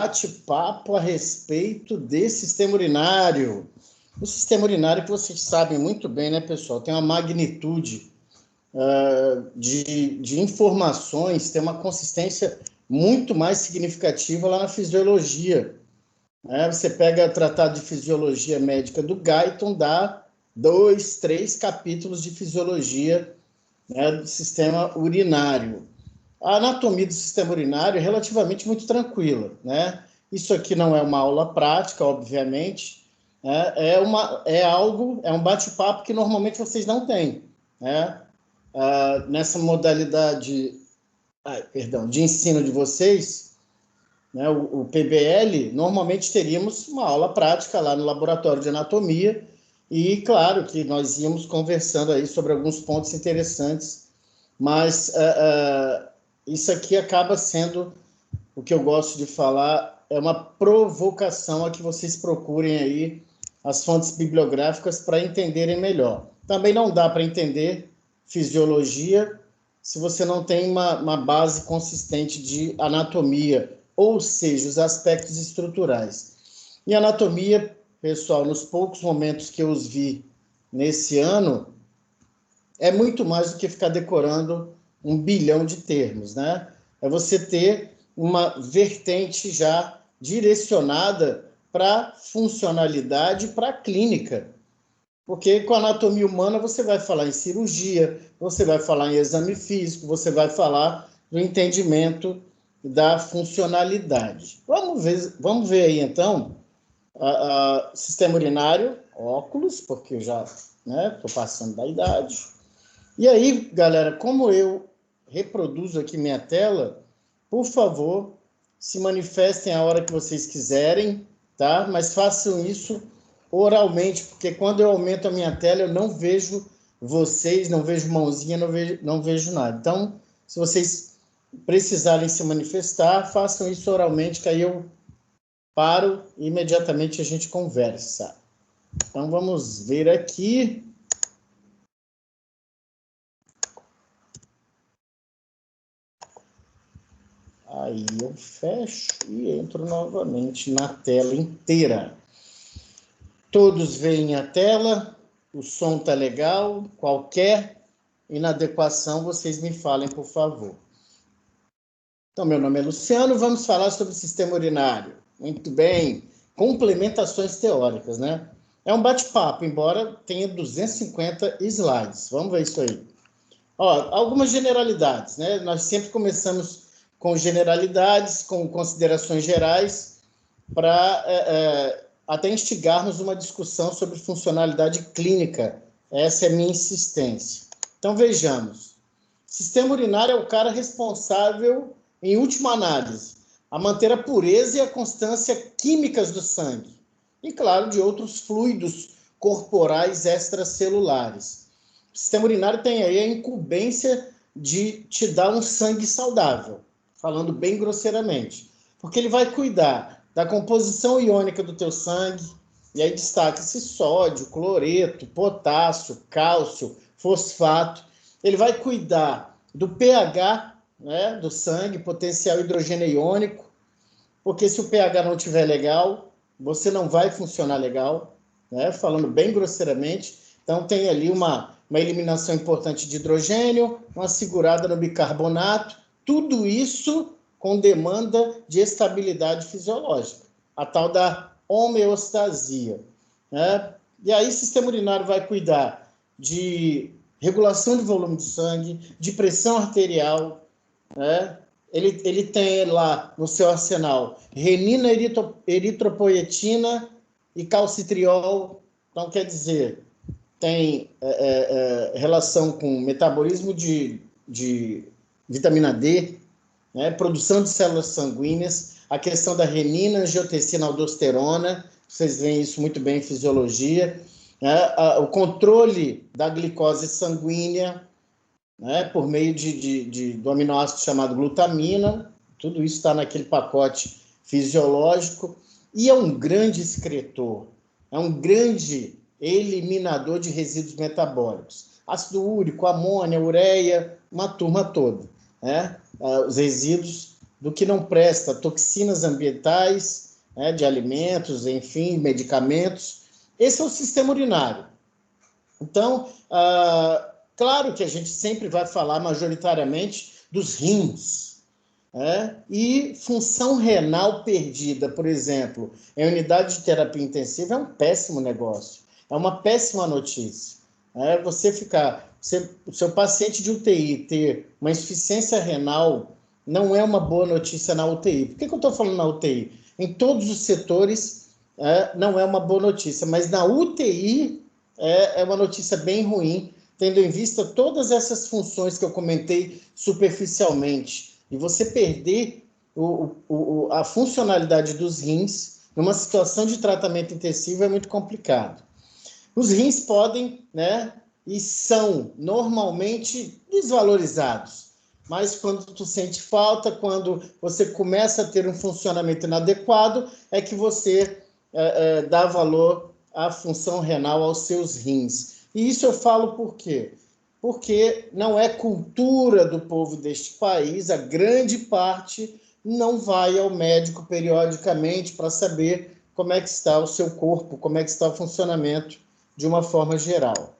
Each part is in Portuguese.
bate-papo a respeito de sistema urinário. O sistema urinário, que vocês sabem muito bem, né, pessoal, tem uma magnitude de informações, tem uma consistência muito mais significativa lá na fisiologia. Você pega o Tratado de Fisiologia Médica do Guyton, dá 2, 3 capítulos de fisiologia, né, do sistema urinário. A anatomia do sistema urinário é relativamente muito tranquila, né? Isso aqui não é uma aula prática, obviamente, né? É um bate-papo que normalmente vocês não têm, né? Nessa modalidade, de ensino de vocês, né? O PBL, normalmente teríamos uma aula prática lá no laboratório de anatomia e, claro, que nós íamos conversando aí sobre alguns pontos interessantes, mas isso aqui acaba sendo, o que eu gosto de falar, é uma provocação a que vocês procurem aí as fontes bibliográficas para entenderem melhor. Também não dá para entender fisiologia se você não tem uma base consistente de anatomia, ou seja, os aspectos estruturais. E anatomia, pessoal, nos poucos momentos que eu os vi nesse ano, é muito mais do que ficar decorando 1 bilhão de termos, né? É você ter uma vertente já direcionada para funcionalidade, para clínica. Porque com a anatomia humana você vai falar em cirurgia, você vai falar em exame físico, você vai falar do entendimento da funcionalidade. Vamos ver aí então, sistema urinário, óculos, porque eu já estou passando da idade. E aí, galera, como eu reproduzo aqui minha tela, por favor, se manifestem a hora que vocês quiserem, tá? Mas façam isso oralmente, porque quando eu aumento a minha tela, eu não vejo vocês, não vejo mãozinha, não vejo nada. Então, se vocês precisarem se manifestar, façam isso oralmente, que aí eu paro e imediatamente a gente conversa. Então, vamos ver aqui. Aí eu fecho e entro novamente na tela inteira. Todos veem a tela, o som está legal, qualquer inadequação vocês me falem, por favor. Então, meu nome é Luciano, vamos falar sobre o sistema urinário. Muito bem, complementações teóricas, né? É um bate-papo, embora tenha 250 slides. Vamos ver isso aí. Algumas generalidades, né? Nós sempre começamos com generalidades, com considerações gerais, para até instigarmos uma discussão sobre funcionalidade clínica. Essa é a minha insistência. Então, vejamos. O sistema urinário é o cara responsável, em última análise, a manter a pureza e a constância químicas do sangue. E, claro, de outros fluidos corporais extracelulares. O sistema urinário tem aí a incumbência de te dar um sangue saudável, falando bem grosseiramente, porque ele vai cuidar da composição iônica do teu sangue, e aí destaca-se sódio, cloreto, potássio, cálcio, fosfato. Ele vai cuidar do pH, né, do sangue, potencial hidrogênio iônico, porque se o pH não estiver legal, você não vai funcionar legal, né, falando bem grosseiramente. Então tem ali uma eliminação importante de hidrogênio, uma segurada no bicarbonato, tudo isso com demanda de estabilidade fisiológica, a tal da homeostasia, né? E aí o sistema urinário vai cuidar de regulação de volume de sangue, de pressão arterial, né? Ele tem lá no seu arsenal renina, eritropoetina e calcitriol. Então, quer dizer, tem relação com metabolismo de vitamina D, né, produção de células sanguíneas, a questão da renina, angiotensina, aldosterona, vocês veem isso muito bem em fisiologia, né, o controle da glicose sanguínea, né, por meio do aminoácido chamado glutamina, tudo isso está naquele pacote fisiológico, e é um grande excretor, é um grande eliminador de resíduos metabólicos. Ácido úrico, amônia, ureia, uma turma toda, né? Os resíduos do que não presta, toxinas ambientais, né, de alimentos, enfim, medicamentos. Esse é o sistema urinário. Então, claro que a gente sempre vai falar majoritariamente dos rins, né? E função renal perdida, por exemplo, em unidade de terapia intensiva é um péssimo negócio, é uma péssima notícia. O seu paciente de UTI ter uma insuficiência renal não é uma boa notícia na UTI. Por que eu estou falando na UTI? Em todos os setores não é uma boa notícia, mas na UTI é uma notícia bem ruim, tendo em vista todas essas funções que eu comentei superficialmente. E você perder a funcionalidade dos rins numa situação de tratamento intensivo é muito complicado. Os rins podem, né, e são normalmente desvalorizados, mas quando tu sente falta, quando você começa a ter um funcionamento inadequado, é que você dá valor à função renal aos seus rins. E isso eu falo por quê? Porque não é cultura do povo deste país, a grande parte não vai ao médico periodicamente para saber como é que está o seu corpo, como é que está o funcionamento de uma forma geral.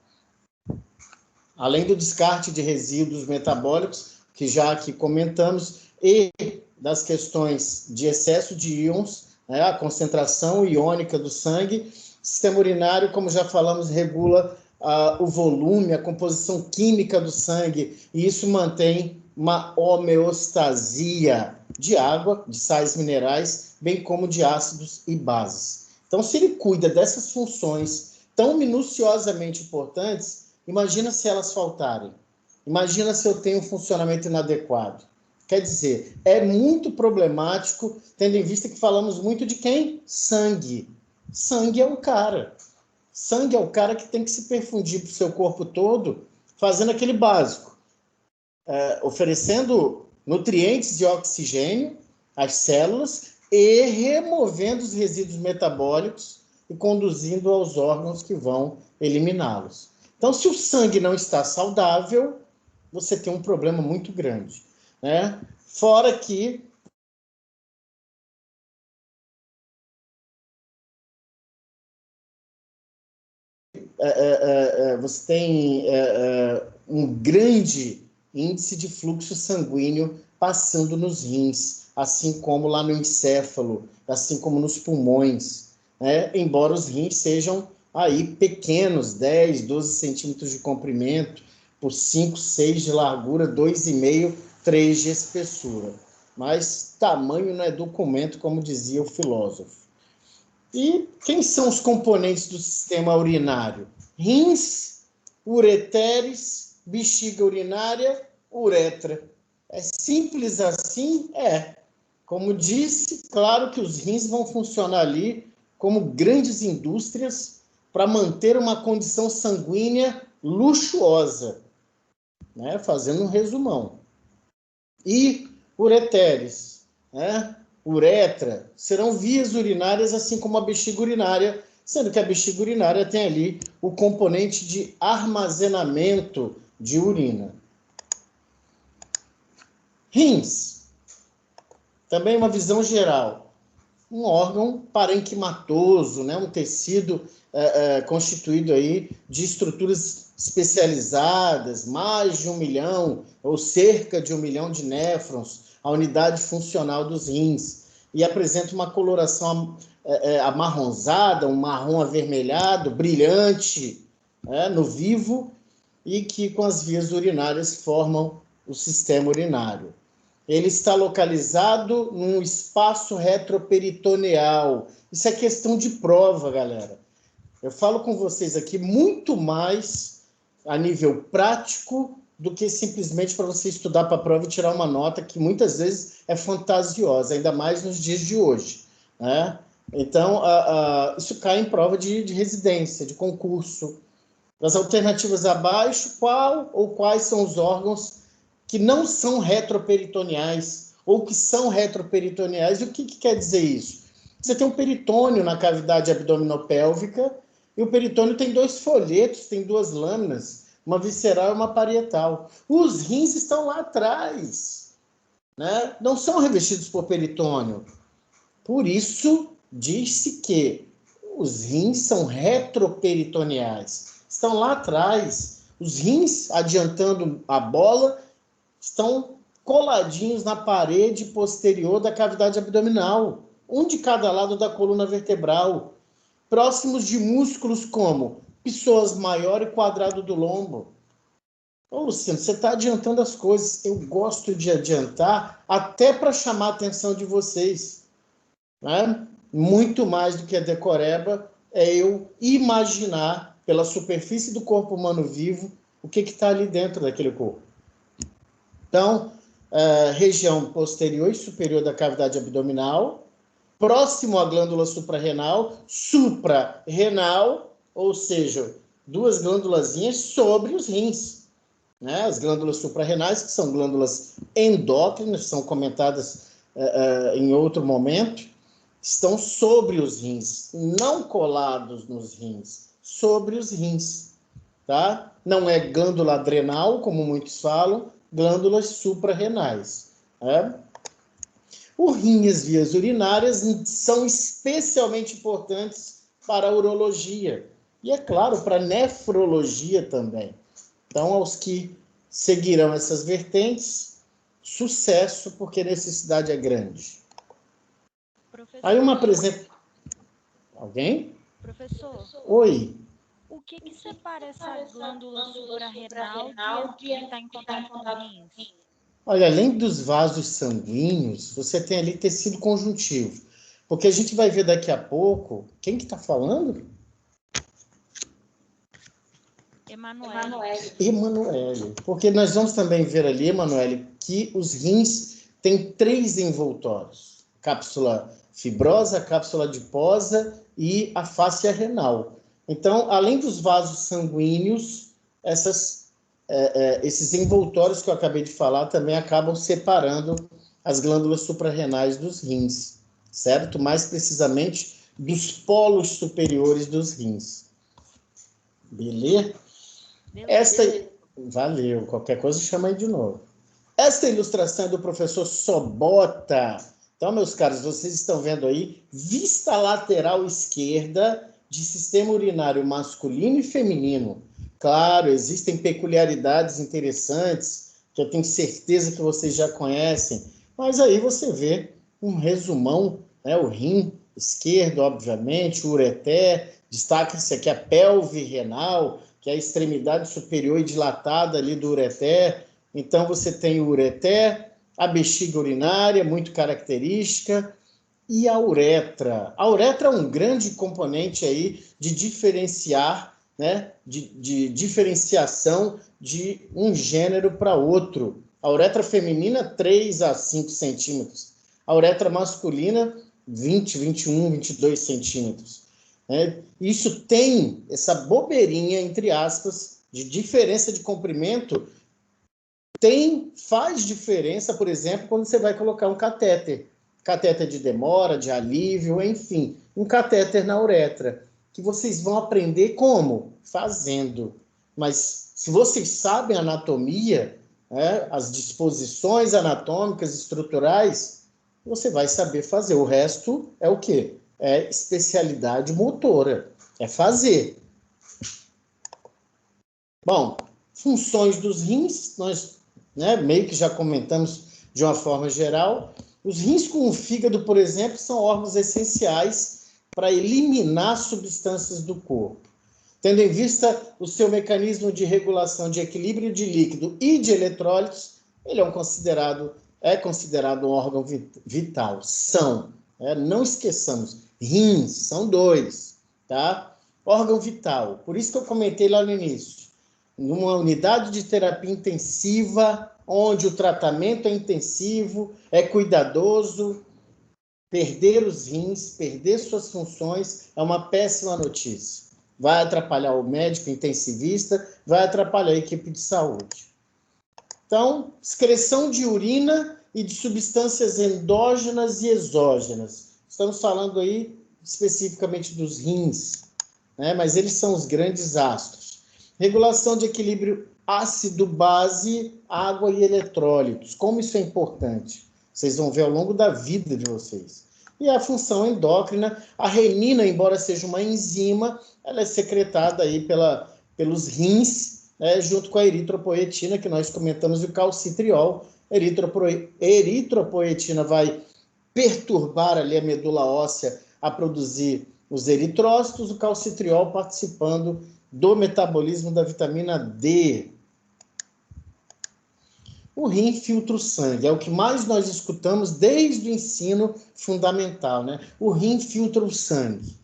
Além do descarte de resíduos metabólicos, que já aqui comentamos, e das questões de excesso de íons, né, a concentração iônica do sangue, o sistema urinário, como já falamos, regula o volume, a composição química do sangue, e isso mantém uma homeostasia de água, de sais minerais, bem como de ácidos e bases. Então, se ele cuida dessas funções tão minuciosamente importantes, imagina se elas faltarem. Imagina se eu tenho um funcionamento inadequado. Quer dizer, é muito problemático, tendo em vista que falamos muito de quem? Sangue. Sangue é o cara. Sangue é o cara que tem que se perfundir para o seu corpo todo, fazendo aquele básico. Oferecendo nutrientes e oxigênio às células e removendo os resíduos metabólicos e conduzindo aos órgãos que vão eliminá-los. Então, se o sangue não está saudável, você tem um problema muito grande, né? Fora que você tem um grande índice de fluxo sanguíneo passando nos rins, assim como lá no encéfalo, assim como nos pulmões, né? Embora os rins sejam aí pequenos, 10, 12 centímetros de comprimento, por 5, 6 de largura, 2,5, 3 de espessura. Mas tamanho não é documento, como dizia o filósofo. E quem são os componentes do sistema urinário? Rins, ureteres, bexiga urinária, uretra. É simples assim? É. Como disse, claro que os rins vão funcionar ali como grandes indústrias para manter uma condição sanguínea luxuosa, né? Fazendo um resumão. E ureteres, né? Uretra, serão vias urinárias, assim como a bexiga urinária, sendo que a bexiga urinária tem ali o componente de armazenamento de urina. Rins, também uma visão geral, um órgão parenquimatoso, né? Um tecido constituído aí de estruturas especializadas, mais de 1 milhão ou cerca de 1 milhão de néfrons, a unidade funcional dos rins, e apresenta uma coloração amarronzada, um marrom avermelhado, brilhante, no vivo, e que com as vias urinárias formam o sistema urinário. Ele está localizado num espaço retroperitoneal. Isso é questão de prova, galera. Eu falo com vocês aqui muito mais a nível prático do que simplesmente para você estudar para a prova e tirar uma nota que muitas vezes é fantasiosa, ainda mais nos dias de hoje, né? Então, isso cai em prova de residência, de concurso. Das alternativas abaixo, qual ou quais são os órgãos que não são retroperitoneais ou que são retroperitoneais? E o que quer dizer isso? Você tem um peritônio na cavidade abdominopélvica e o peritônio tem 2 folhetos, tem 2 lâminas, uma visceral e uma parietal. Os rins estão lá atrás. né, não são revestidos por peritônio. Por isso, diz-se que os rins são retroperitoneais. Estão lá atrás. Os rins, adiantando a bola, estão coladinhos na parede posterior da cavidade abdominal, um de cada lado da coluna vertebral, próximos de músculos como psoas maior e quadrado do lombo. Ô, Luciano, você está adiantando as coisas. Eu gosto de adiantar até para chamar a atenção de vocês, né? Muito mais do que a decoreba é eu imaginar pela superfície do corpo humano vivo o que está ali dentro daquele corpo. Então, região posterior e superior da cavidade abdominal, próximo à glândula suprarrenal, ou seja, duas glândulazinhas sobre os rins, né? As glândulas suprarrenais, que são glândulas endócrinas, são comentadas em outro momento, estão sobre os rins, não colados nos rins, sobre os rins, tá? Não é glândula adrenal, como muitos falam, glândulas suprarrenais, né? O rim e as vias urinárias são especialmente importantes para a urologia e, é claro, para a nefrologia também. Então, aos que seguirão essas vertentes, sucesso, porque a necessidade é grande. Professor, Aí uma apresenta... Alguém? Professor. Oi. O que separa essa glândula suprarrenal de estar em contato com os rins? Olha, além dos vasos sanguíneos, você tem ali tecido conjuntivo. Porque a gente vai ver daqui a pouco... Quem que está falando? Emanuele. Porque nós vamos também ver ali, Emanuele, que os rins têm 3 envoltórios. Cápsula fibrosa, cápsula adiposa e a fáscia renal. Então, além dos vasos sanguíneos, esses envoltórios que eu acabei de falar também acabam separando as glândulas suprarrenais dos rins, certo? Mais precisamente, dos polos superiores dos rins. Beleza? Valeu, qualquer coisa chama aí de novo. Esta ilustração é do professor Sobota. Então, meus caros, vocês estão vendo aí, vista lateral esquerda de sistema urinário masculino e feminino. Claro, existem peculiaridades interessantes, que eu tenho certeza que vocês já conhecem, mas aí você vê um resumão, né? O rim esquerdo, obviamente, o ureter, destaca-se aqui a pelve renal, que é a extremidade superior e dilatada ali do ureter. Então, você tem o ureter, a bexiga urinária, muito característica, e a uretra. A uretra é um grande componente aí de diferenciar, né, de diferenciação de um gênero para outro. A uretra feminina, 3 a 5 centímetros. A uretra masculina, 20, 21, 22 centímetros. Isso tem essa bobeirinha, entre aspas, de diferença de comprimento, faz diferença, por exemplo, quando você vai colocar um catéter de demora, de alívio, enfim, um catéter na uretra, que vocês vão aprender como? Fazendo. Mas se vocês sabem anatomia, as disposições anatômicas, estruturais, você vai saber fazer. O resto é o quê? É especialidade motora, é fazer. Bom, funções dos rins, nós meio que já comentamos de uma forma geral. Os rins com o fígado, por exemplo, são órgãos essenciais para eliminar substâncias do corpo. Tendo em vista o seu mecanismo de regulação de equilíbrio de líquido e de eletrólitos, ele é considerado um órgão vital. Não esqueçamos, rins são 2, tá? Órgão vital, por isso que eu comentei lá no início, numa unidade de terapia intensiva, onde o tratamento é intensivo, é cuidadoso, perder os rins, perder suas funções, é uma péssima notícia. Vai atrapalhar o médico intensivista, vai atrapalhar a equipe de saúde. Então, excreção de urina e de substâncias endógenas e exógenas. Estamos falando aí especificamente dos rins, mas eles são os grandes astros. Regulação de equilíbrio ácido-base, água e eletrólitos. Como isso é importante? Vocês vão ver ao longo da vida de vocês. E a função endócrina, a renina, embora seja uma enzima, ela é secretada aí pelos rins, né, junto com a eritropoetina, que nós comentamos, e o calcitriol. Eritropoetina vai perturbar ali a medula óssea a produzir os eritrócitos, o calcitriol participando do metabolismo da vitamina D. O rim filtra o sangue, é o que mais nós escutamos desde o ensino fundamental, né? O rim filtra o sangue.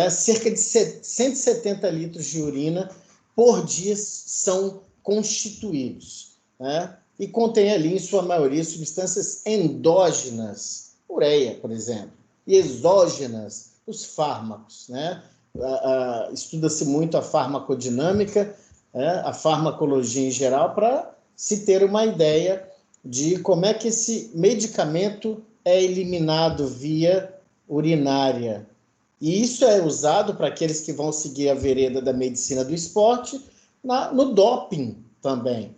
Cerca de 170 litros de urina por dia são constituídos, né? E contém ali, em sua maioria, substâncias endógenas, ureia, por exemplo, e exógenas, os fármacos, né? Estuda-se muito a farmacodinâmica, a farmacologia em geral, para se ter uma ideia de como é que esse medicamento é eliminado via urinária. E isso é usado para aqueles que vão seguir a vereda da medicina do esporte, no doping também.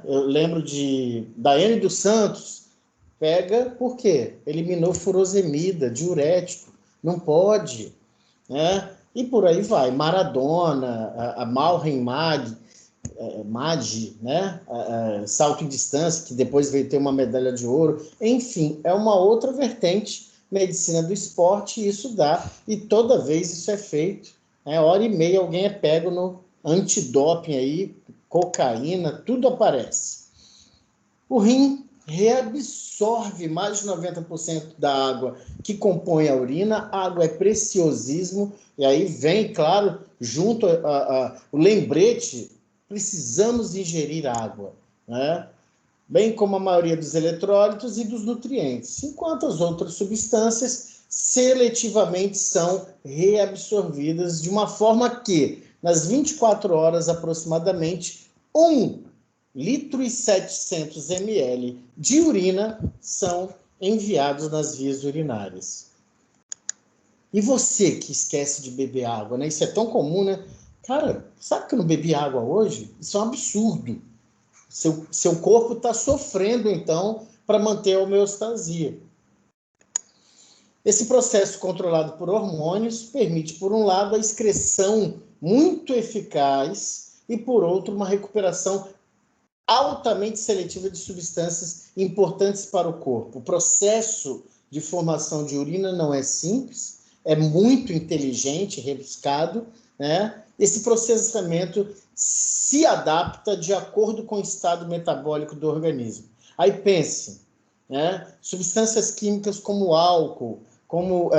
Eu lembro de Daiane dos Santos, pega, por quê? Eliminou furosemida, diurético, não pode, né? E por aí vai, Maradona, a Malren Maggi, né? Salto em distância, que depois veio ter uma medalha de ouro, enfim, é uma outra vertente, medicina do esporte, e isso dá, e toda vez isso é feito, hora e meia alguém é pego no antidoping aí, cocaína, tudo aparece. O rim reabsorve mais de 90% da água que compõe a urina. A água é preciosismo, e aí vem, claro, junto o lembrete, precisamos ingerir água, né? Bem como a maioria dos eletrólitos e dos nutrientes, enquanto as outras substâncias seletivamente são reabsorvidas de uma forma que, nas 24 horas aproximadamente, 1,7 litros de urina são enviados nas vias urinárias. E você que esquece de beber água, né? Isso é tão comum, né? Cara, sabe que eu não bebi água hoje? Isso é um absurdo. Seu corpo está sofrendo, então, para manter a homeostasia. Esse processo controlado por hormônios permite, por um lado, a excreção muito eficaz e, por outro, uma recuperação altamente seletiva de substâncias importantes para o corpo. O processo de formação de urina não é simples, é muito inteligente, rebuscado, né? Esse processamento se adapta de acordo com o estado metabólico do organismo. Aí pense, né? Substâncias químicas como álcool, como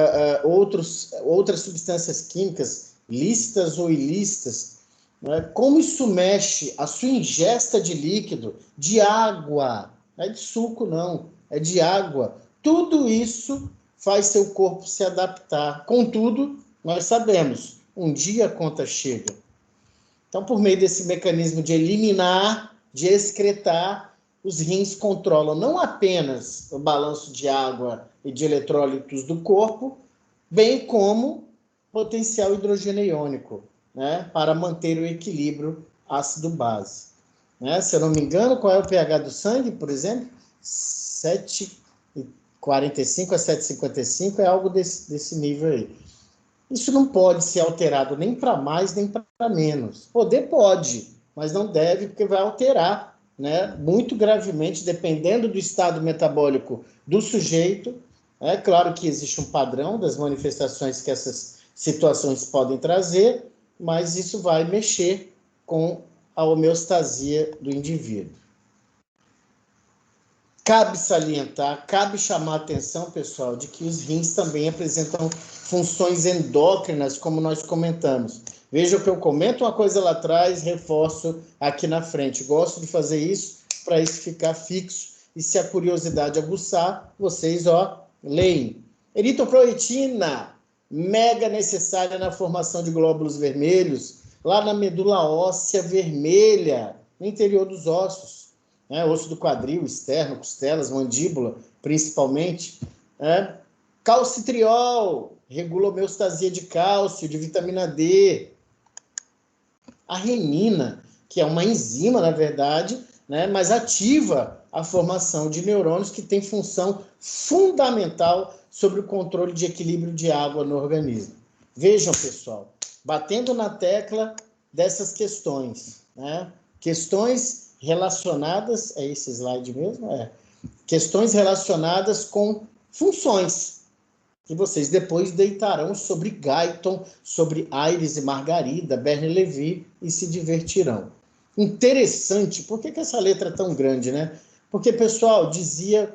outras substâncias químicas, lícitas ou ilícitas, né? Como isso mexe a sua ingesta de líquido, de água, não é de suco não, é de água. Tudo isso faz seu corpo se adaptar. Contudo, nós sabemos, um dia a conta chega. Então, por meio desse mecanismo de eliminar, de excretar, os rins controlam não apenas o balanço de água e de eletrólitos do corpo, bem como potencial hidrogênio iônico, né, para manter o equilíbrio ácido-base. Né? Se eu não me engano, qual é o pH do sangue, por exemplo? 7,45 a 7,55 é algo desse nível aí. Isso não pode ser alterado nem para mais, nem para menos. Poder pode, mas não deve, porque vai alterar, né, muito gravemente, dependendo do estado metabólico do sujeito. É claro que existe um padrão das manifestações que essas situações podem trazer, mas isso vai mexer com a homeostasia do indivíduo. Cabe salientar, cabe chamar a atenção, pessoal, de que os rins também apresentam funções endócrinas, como nós comentamos. Veja que eu comento uma coisa lá atrás, reforço aqui na frente. Gosto de fazer isso para isso ficar fixo. E se a curiosidade aguçar, vocês, leem. Eritropoetina, mega necessária na formação de glóbulos vermelhos, lá na medula óssea vermelha, no interior dos ossos. Osso do quadril, externo, costelas, mandíbula, principalmente. Calcitriol, regula a homeostasia de cálcio, de vitamina D. A renina, que é uma enzima, na verdade, né, mas ativa a formação de neurônios que tem função fundamental sobre o controle de equilíbrio de água no organismo. Vejam, pessoal, batendo na tecla dessas questões, né? Questões relacionadas, é esse slide mesmo? Questões relacionadas com funções, que vocês depois deitarão sobre Guyton, sobre Aires e Margarida, Bernoulli e se divertirão. Interessante, por que essa letra é tão grande, né? Porque, pessoal, diziam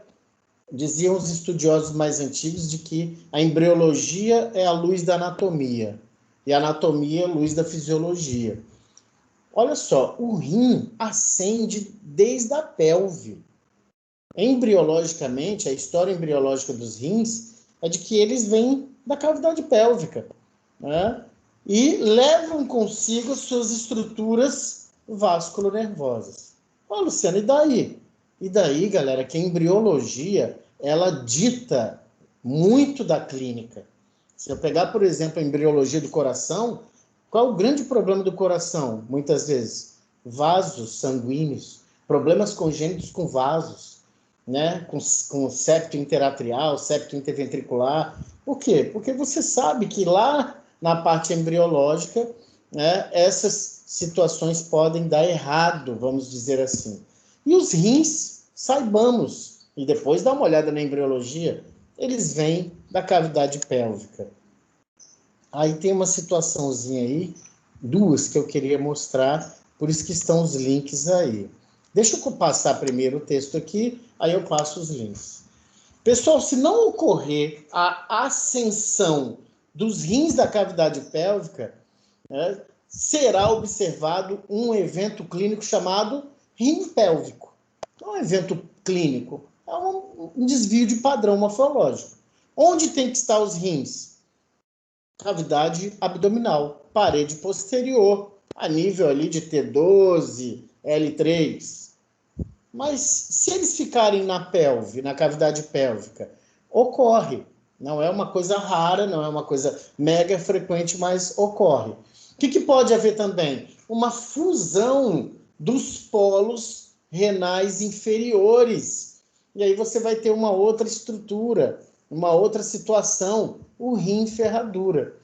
os estudiosos mais antigos de que a embriologia é a luz da anatomia, e a anatomia é a luz da fisiologia. Olha só, o rim ascende desde a pelve. Embriologicamente, a história embriológica dos rins é de que eles vêm da cavidade pélvica, né? E levam consigo suas estruturas vasculonervosas. Ó, Luciano, e daí? E daí, galera, que a embriologia, ela dita muito da clínica. Se eu pegar, por exemplo, a embriologia do coração, qual é o grande problema do coração, muitas vezes? Vasos sanguíneos, problemas congênitos com vasos, né? Com septo interatrial, septo interventricular. Por quê? Porque você sabe que lá na parte embriológica, né, essas situações podem dar errado, vamos dizer assim. E os rins, saibamos, e depois dá uma olhada na embriologia, eles vêm da cavidade pélvica. Aí tem uma situaçãozinha aí, duas que eu queria mostrar, por isso que estão os links aí. Deixa eu passar primeiro o texto aqui, aí eu passo os links. Pessoal, se não ocorrer a ascensão dos rins da cavidade pélvica, né, será observado um evento clínico chamado rim pélvico. Não é um evento clínico, é um desvio de padrão morfológico. Onde tem que estar os rins? Cavidade abdominal, parede posterior, a nível ali de T12, L3. Mas se eles ficarem na pelve, na cavidade pélvica, ocorre. Não é uma coisa rara, não é uma coisa mega frequente, mas ocorre. O que pode haver também? Uma fusão dos polos renais inferiores. E aí você vai ter uma outra estrutura, uma outra situação, o rim ferradura.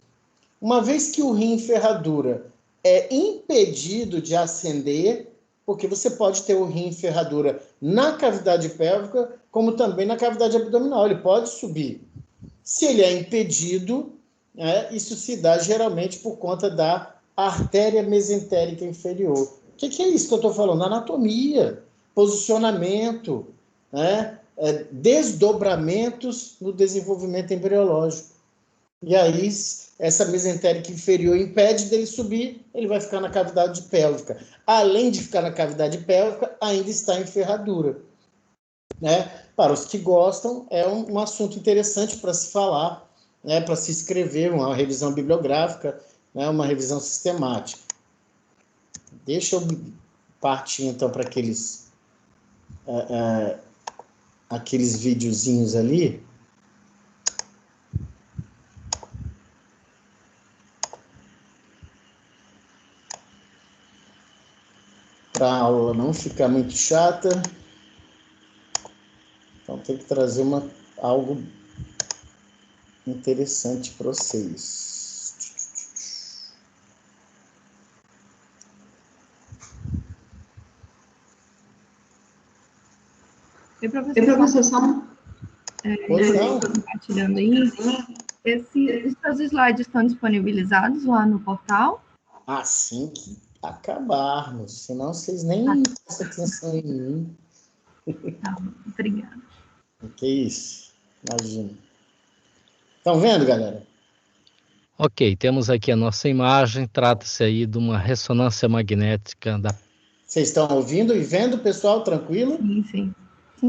Uma vez que o rim ferradura é impedido de ascender, porque você pode ter o rim ferradura na cavidade pélvica, como também na cavidade abdominal, ele pode subir. Se ele é impedido, isso se dá geralmente por conta da artéria mesentérica inferior. O que é isso que eu estou falando? Anatomia, posicionamento, desdobramentos no desenvolvimento embriológico. E aí, essa mesentérica inferior impede dele subir, ele vai ficar na cavidade pélvica. Além de ficar na cavidade pélvica, ainda está em ferradura. Né? Para os que gostam, é um assunto interessante para se falar, né? Para se escrever, uma revisão bibliográfica, né? Uma revisão sistemática. Deixa eu partir, então, para aqueles videozinhos ali. Para a aula não ficar muito chata. Então tem que trazer algo interessante para vocês. E professor, só compartilhando aí, esses seus slides estão disponibilizados lá no portal? Assim que acabarmos, senão vocês nem prestam atenção em mim. Tá, obrigada. Que isso, imagina. Estão vendo, galera? Ok, temos aqui a nossa imagem, trata-se aí de uma ressonância magnética da... Vocês estão ouvindo e vendo, pessoal, tranquilo? Sim.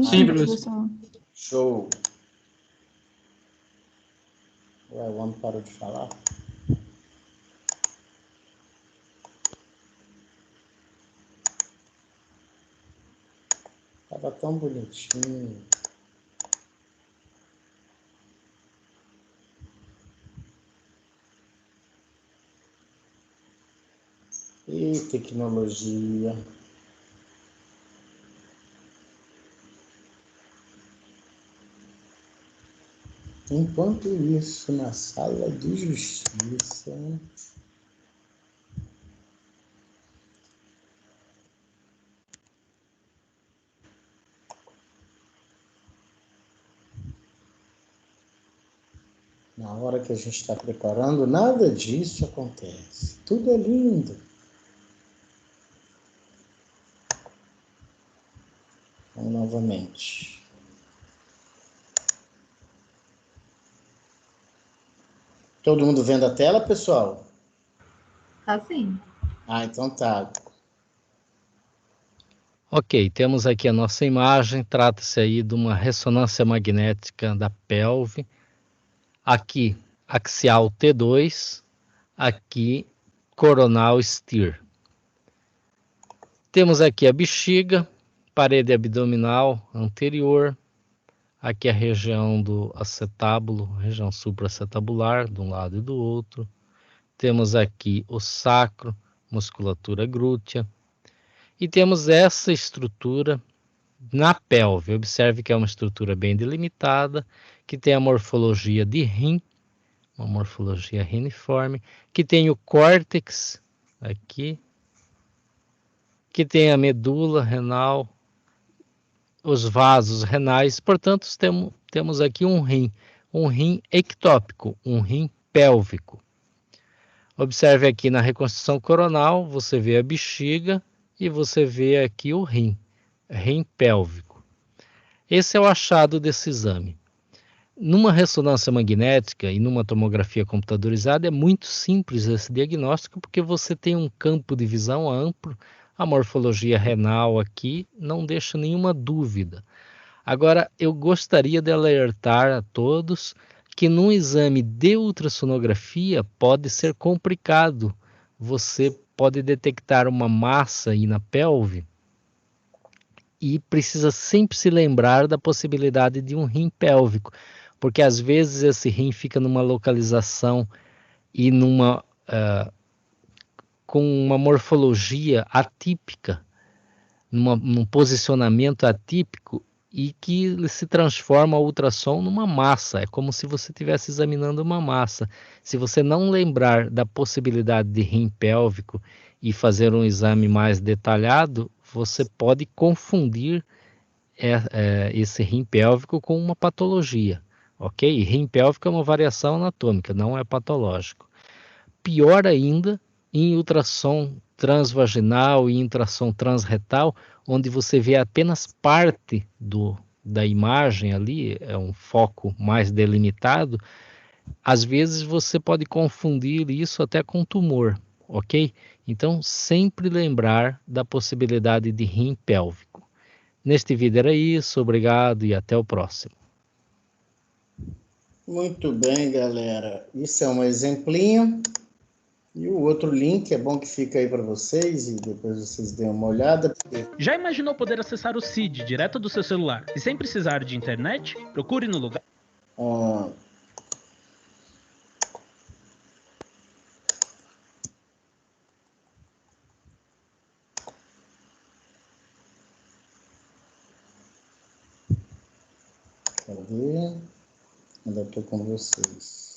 Sim, professor. Show. Ué, o homem parou de falar. Tava tão bonitinho. E tecnologia. Enquanto isso, na sala de justiça... Na hora que a gente está preparando, nada disso acontece. Tudo é lindo. Vamos novamente. Todo mundo vendo a tela, pessoal? Tá sim. Ah, então tá. Ok, temos aqui a nossa imagem, trata-se aí de uma ressonância magnética da pelve. Aqui, axial T2, aqui, coronal STIR. Temos aqui a bexiga, parede abdominal anterior, aqui a região do acetábulo, região supraacetabular, de um lado e do outro. Temos aqui o sacro, musculatura glútea. E temos essa estrutura na pelve. Observe que é uma estrutura bem delimitada, que tem a morfologia de rim, uma morfologia reniforme, que tem o córtex aqui, que tem a medula renal, os vasos renais. Portanto, temos aqui um rim ectópico, um rim pélvico. Observe aqui na reconstrução coronal, você vê a bexiga e você vê aqui o rim pélvico. Esse é o achado desse exame. Numa ressonância magnética e numa tomografia computadorizada é muito simples esse diagnóstico, porque você tem um campo de visão amplo, a morfologia renal aqui não deixa nenhuma dúvida. Agora, eu gostaria de alertar a todos que num exame de ultrassonografia pode ser complicado. Você pode detectar uma massa aí na pelve e precisa sempre se lembrar da possibilidade de um rim pélvico, porque às vezes esse rim fica numa localização e com uma morfologia atípica, num posicionamento atípico, e que se transforma o ultrassom numa massa. É como se você estivesse examinando uma massa. Se você não lembrar da possibilidade de rim pélvico e fazer um exame mais detalhado, você pode confundir esse rim pélvico com uma patologia, ok? Rim pélvico é uma variação anatômica, não é patológico. Pior ainda, em ultrassom transvaginal e ultrassom transretal, onde você vê apenas parte da imagem ali, é um foco mais delimitado, às vezes você pode confundir isso até com tumor, ok? Então, sempre lembrar da possibilidade de rim pélvico. Neste vídeo era isso, obrigado e até o próximo. Muito bem, galera. Isso é um exemplinho. E o outro link é bom que fica aí para vocês e depois vocês deem uma olhada. Já imaginou poder acessar o CID direto do seu celular e sem precisar de internet? Procure no lugar. Cadê? Ainda estou com vocês.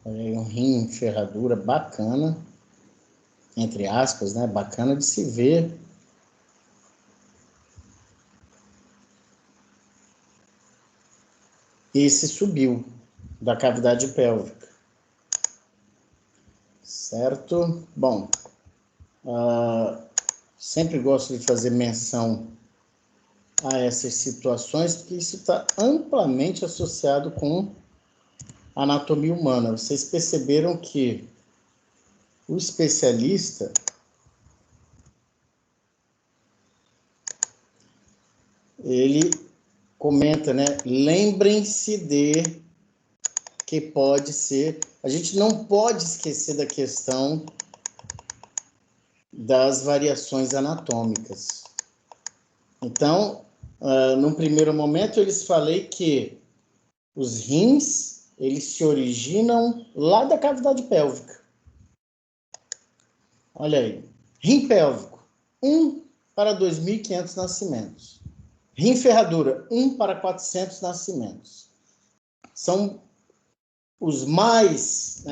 Um rim ferradura bacana, entre aspas, né? Bacana de se ver. Esse subiu da cavidade pélvica. Certo? Bom, sempre gosto de fazer menção a essas situações, porque isso está amplamente associado com a anatomia humana. Vocês perceberam que o especialista ele comenta, né? Lembrem-se de que pode ser... A gente não pode esquecer da questão das variações anatômicas. Então, num primeiro momento, eu lhes falei que os rins, eles se originam lá da cavidade pélvica. Olha aí, rim pélvico, 1 para 2.500 nascimentos. Rim ferradura, 1 para 400 nascimentos. São os mais,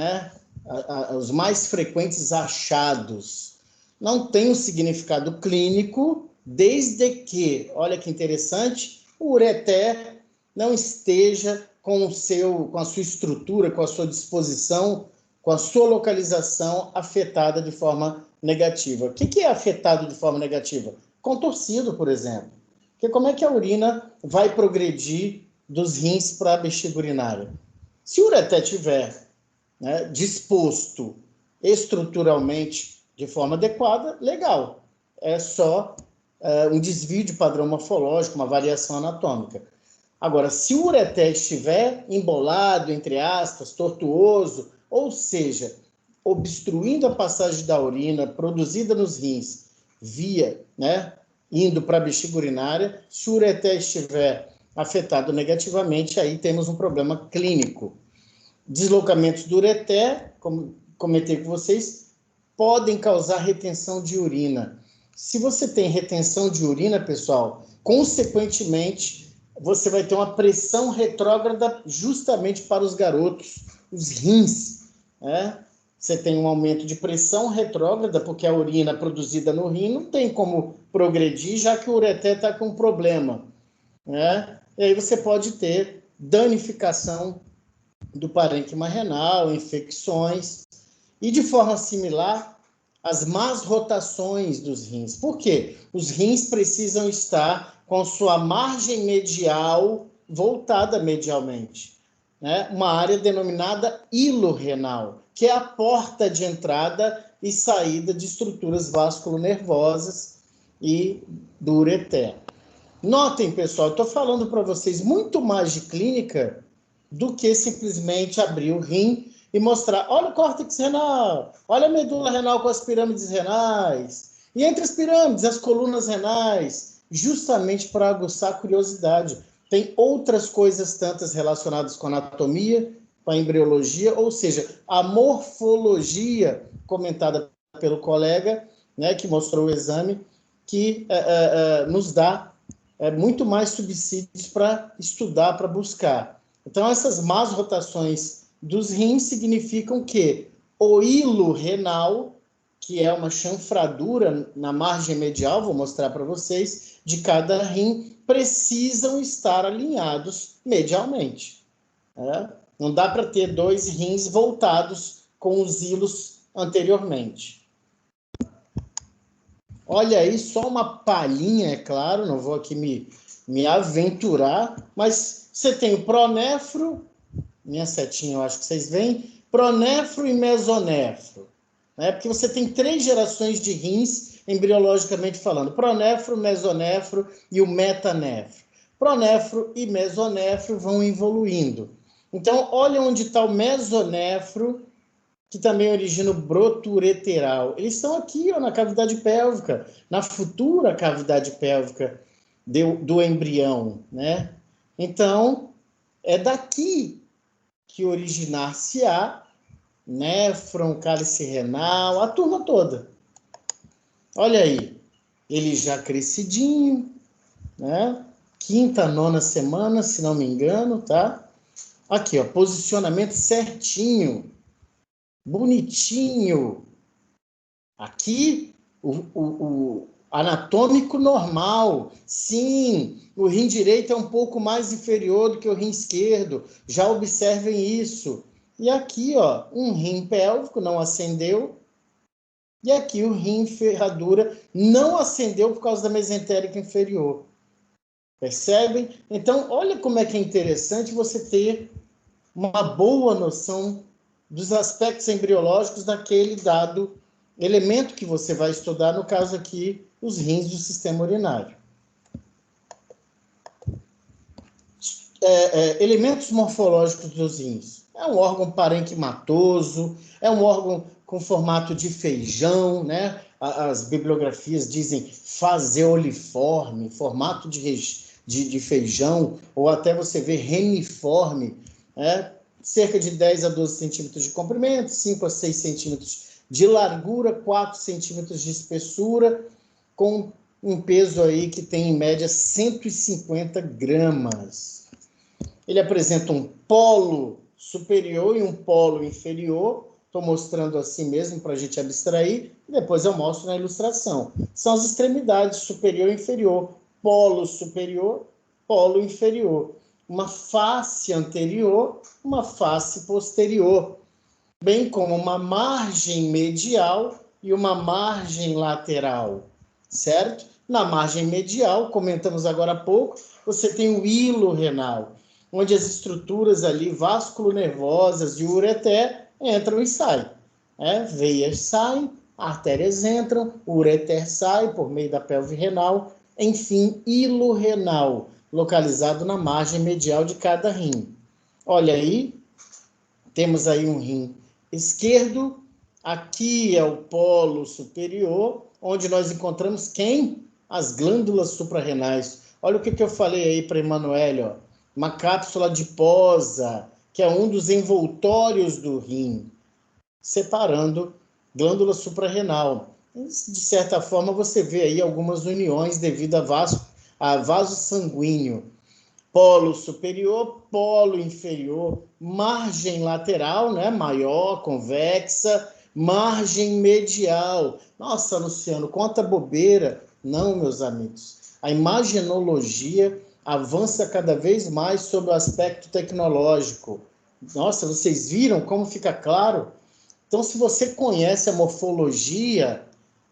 os mais frequentes achados. Não tem um significado clínico, desde que, olha que interessante, o ureter não esteja com a sua estrutura, com a sua disposição, com a sua localização afetada de forma negativa. O que é afetado de forma negativa? Contorcido, por exemplo. Porque como é que a urina vai progredir dos rins para a bexiga urinária? Se o ureter estiver disposto estruturalmente de forma adequada, legal. É só um desvio de padrão morfológico, uma variação anatômica. Agora, se o ureter estiver embolado, entre aspas, tortuoso, ou seja, obstruindo a passagem da urina produzida nos rins via, indo para a bexiga urinária, se o ureter estiver afetado negativamente, aí temos um problema clínico. Deslocamentos do ureter, como comentei com vocês, podem causar retenção de urina. Se você tem retenção de urina, pessoal, consequentemente, você vai ter uma pressão retrógrada justamente para os garotos, os rins, Você tem um aumento de pressão retrógrada, porque a urina produzida no rim não tem como progredir, já que o ureter está com problema, E aí você pode ter danificação do parênquima renal, infecções, e de forma similar, as más rotações dos rins. Por quê? Os rins precisam estar com sua margem medial voltada medialmente, uma área denominada hilo renal, que é a porta de entrada e saída de estruturas vasculonervosas e do ureter. Notem, pessoal, estou falando para vocês muito mais de clínica do que simplesmente abrir o rim e mostrar, olha o córtex renal, olha a medula renal com as pirâmides renais, e entre as pirâmides, as colunas renais, justamente para aguçar a curiosidade. Tem outras coisas tantas relacionadas com anatomia, com a embriologia, ou seja, a morfologia comentada pelo colega, que mostrou o exame, que nos dá muito mais subsídios para estudar, para buscar. Então, essas más rotações dos rins significam que o hilo renal, que é uma chanfradura na margem medial, vou mostrar para vocês, de cada rim, precisam estar alinhados medialmente. Não dá para ter dois rins voltados com os hilos anteriormente. Olha aí, só uma palhinha, é claro, não vou aqui me aventurar, mas você tem o pronefro, minha setinha eu acho que vocês veem, pronefro e mesonefro, porque você tem 3 gerações de rins, embriologicamente falando, pronefro, mesonefro e o metanefro. Pronefro e mesonefro vão evoluindo. Então, olha onde está o mesonefro, que também origina o broto ureteral. Eles estão aqui, na cavidade pélvica, na futura cavidade pélvica do embrião, Então, é daqui que originar-se-á néfron, cálice renal, a turma toda. Olha aí, ele já crescidinho, 5ª, 9ª semana, se não me engano, tá? Aqui, posicionamento certinho, bonitinho. Aqui, o anatômico normal. Sim, o rim direito é um pouco mais inferior do que o rim esquerdo. Já observem isso. E aqui, um rim pélvico não ascendeu. E aqui o rim ferradura não ascendeu por causa da mesentérica inferior. Percebem? Então, olha como é que é interessante você ter uma boa noção dos aspectos embriológicos daquele dado elemento que você vai estudar, no caso aqui, os rins do sistema urinário. Elementos morfológicos dos rins. É um órgão parenquimatoso, é um órgão com formato de feijão, as bibliografias dizem faseoliforme, formato de feijão, ou até você vê reniforme, cerca de 10 a 12 centímetros de comprimento, 5 a 6 centímetros de largura, 4 centímetros de espessura, com um peso aí que tem em média 150 gramas. Ele apresenta um polo superior e um polo inferior. Estou mostrando assim mesmo para a gente abstrair, e depois eu mostro na ilustração. São as extremidades superior e inferior, polo superior, polo inferior. Uma face anterior, uma face posterior, bem como uma margem medial e uma margem lateral, certo? Na margem medial, comentamos agora há pouco, você tem o hilo renal, onde as estruturas ali vasculonervosas de ureter entram e saem. Veias saem, artérias entram, o ureter sai por meio da pelve renal, enfim, hilo renal, localizado na margem medial de cada rim. Olha aí, temos aí um rim esquerdo, aqui é o polo superior, onde nós encontramos quem? As glândulas suprarrenais. Olha o que eu falei aí para Emanuele, ó. Uma cápsula adiposa, que é um dos envoltórios do rim, separando glândula suprarrenal. De certa forma, você vê aí algumas uniões devido a vaso sanguíneo. Polo superior, polo inferior, margem lateral, né, maior, convexa, margem medial. Nossa, Luciano, quanta bobeira. Não, meus amigos. A imagenologia avança cada vez mais sobre o aspecto tecnológico. Nossa, vocês viram como fica claro? Então, se você conhece a morfologia,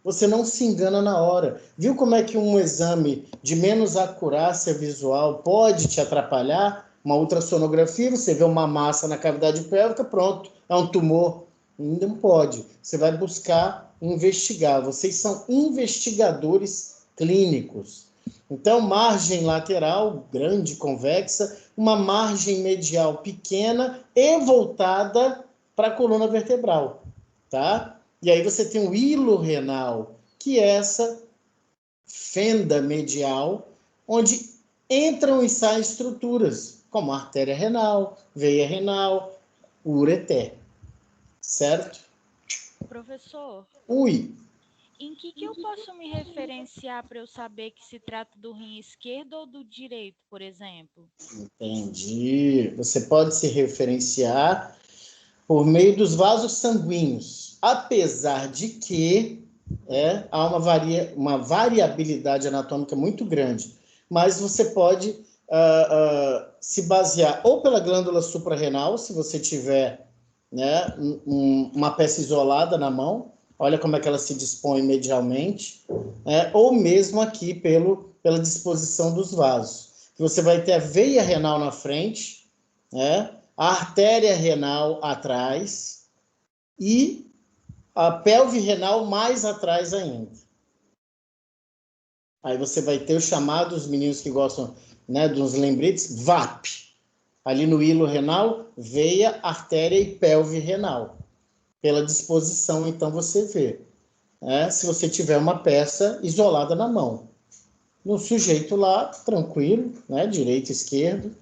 você não se engana na hora. Viu como é que um exame de menos acurácia visual pode te atrapalhar? Uma ultrassonografia, você vê uma massa na cavidade pélvica, pronto, é um tumor. Não pode. Você vai buscar investigar. Vocês são investigadores clínicos. Então, margem lateral, grande, convexa, uma margem medial pequena e voltada para a coluna vertebral, tá? E aí você tem o hilo renal, que é essa fenda medial, onde entram e saem estruturas, como a artéria renal, veia renal, ureter, certo? Professor, Ui, em que eu posso me referenciar para eu saber que se trata do rim esquerdo ou do direito, por exemplo? entendi. Você pode se referenciar por meio dos vasos sanguíneos, apesar de que há uma variabilidade anatômica muito grande, mas você pode se basear ou pela glândula suprarrenal, se você tiver, né, uma peça isolada na mão, olha como é que ela se dispõe medialmente, ou mesmo aqui pela disposição dos vasos. Você vai ter a veia renal na frente, a artéria renal atrás e a pelve renal mais atrás ainda. Aí você vai ter os chamados, meninos que gostam, né, dos lembretes, VAP. Ali no hilo renal, veia, artéria e pelve renal. Pela disposição, então, você vê. Se você tiver uma peça isolada na mão. No sujeito lá, tranquilo, né, direito, esquerdo,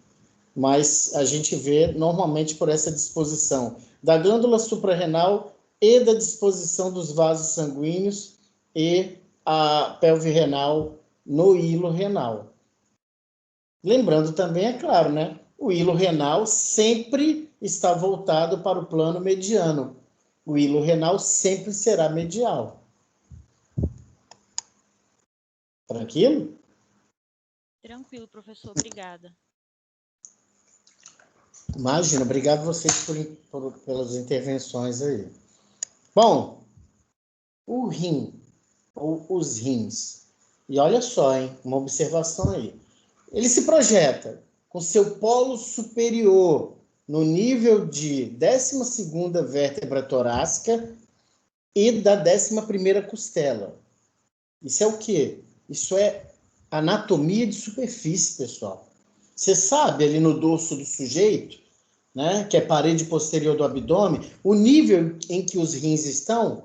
mas a gente vê normalmente por essa disposição da glândula suprarrenal e da disposição dos vasos sanguíneos e a pelve renal no hilo renal. Lembrando também, é claro, né, o hilo renal sempre está voltado para o plano mediano. O hilo renal sempre será medial. Tranquilo? Tranquilo, professor. Obrigada. Imagina, obrigado a vocês pelas intervenções aí. Bom, o rim, ou os rins, e olha só, hein, uma observação aí. Ele se projeta com seu polo superior no nível de 12ª vértebra torácica e da 11ª costela. Isso é o quê? Isso é anatomia de superfície, pessoal. Você sabe, ali no dorso do sujeito, né, que é parede posterior do abdômen, o nível em que os rins estão,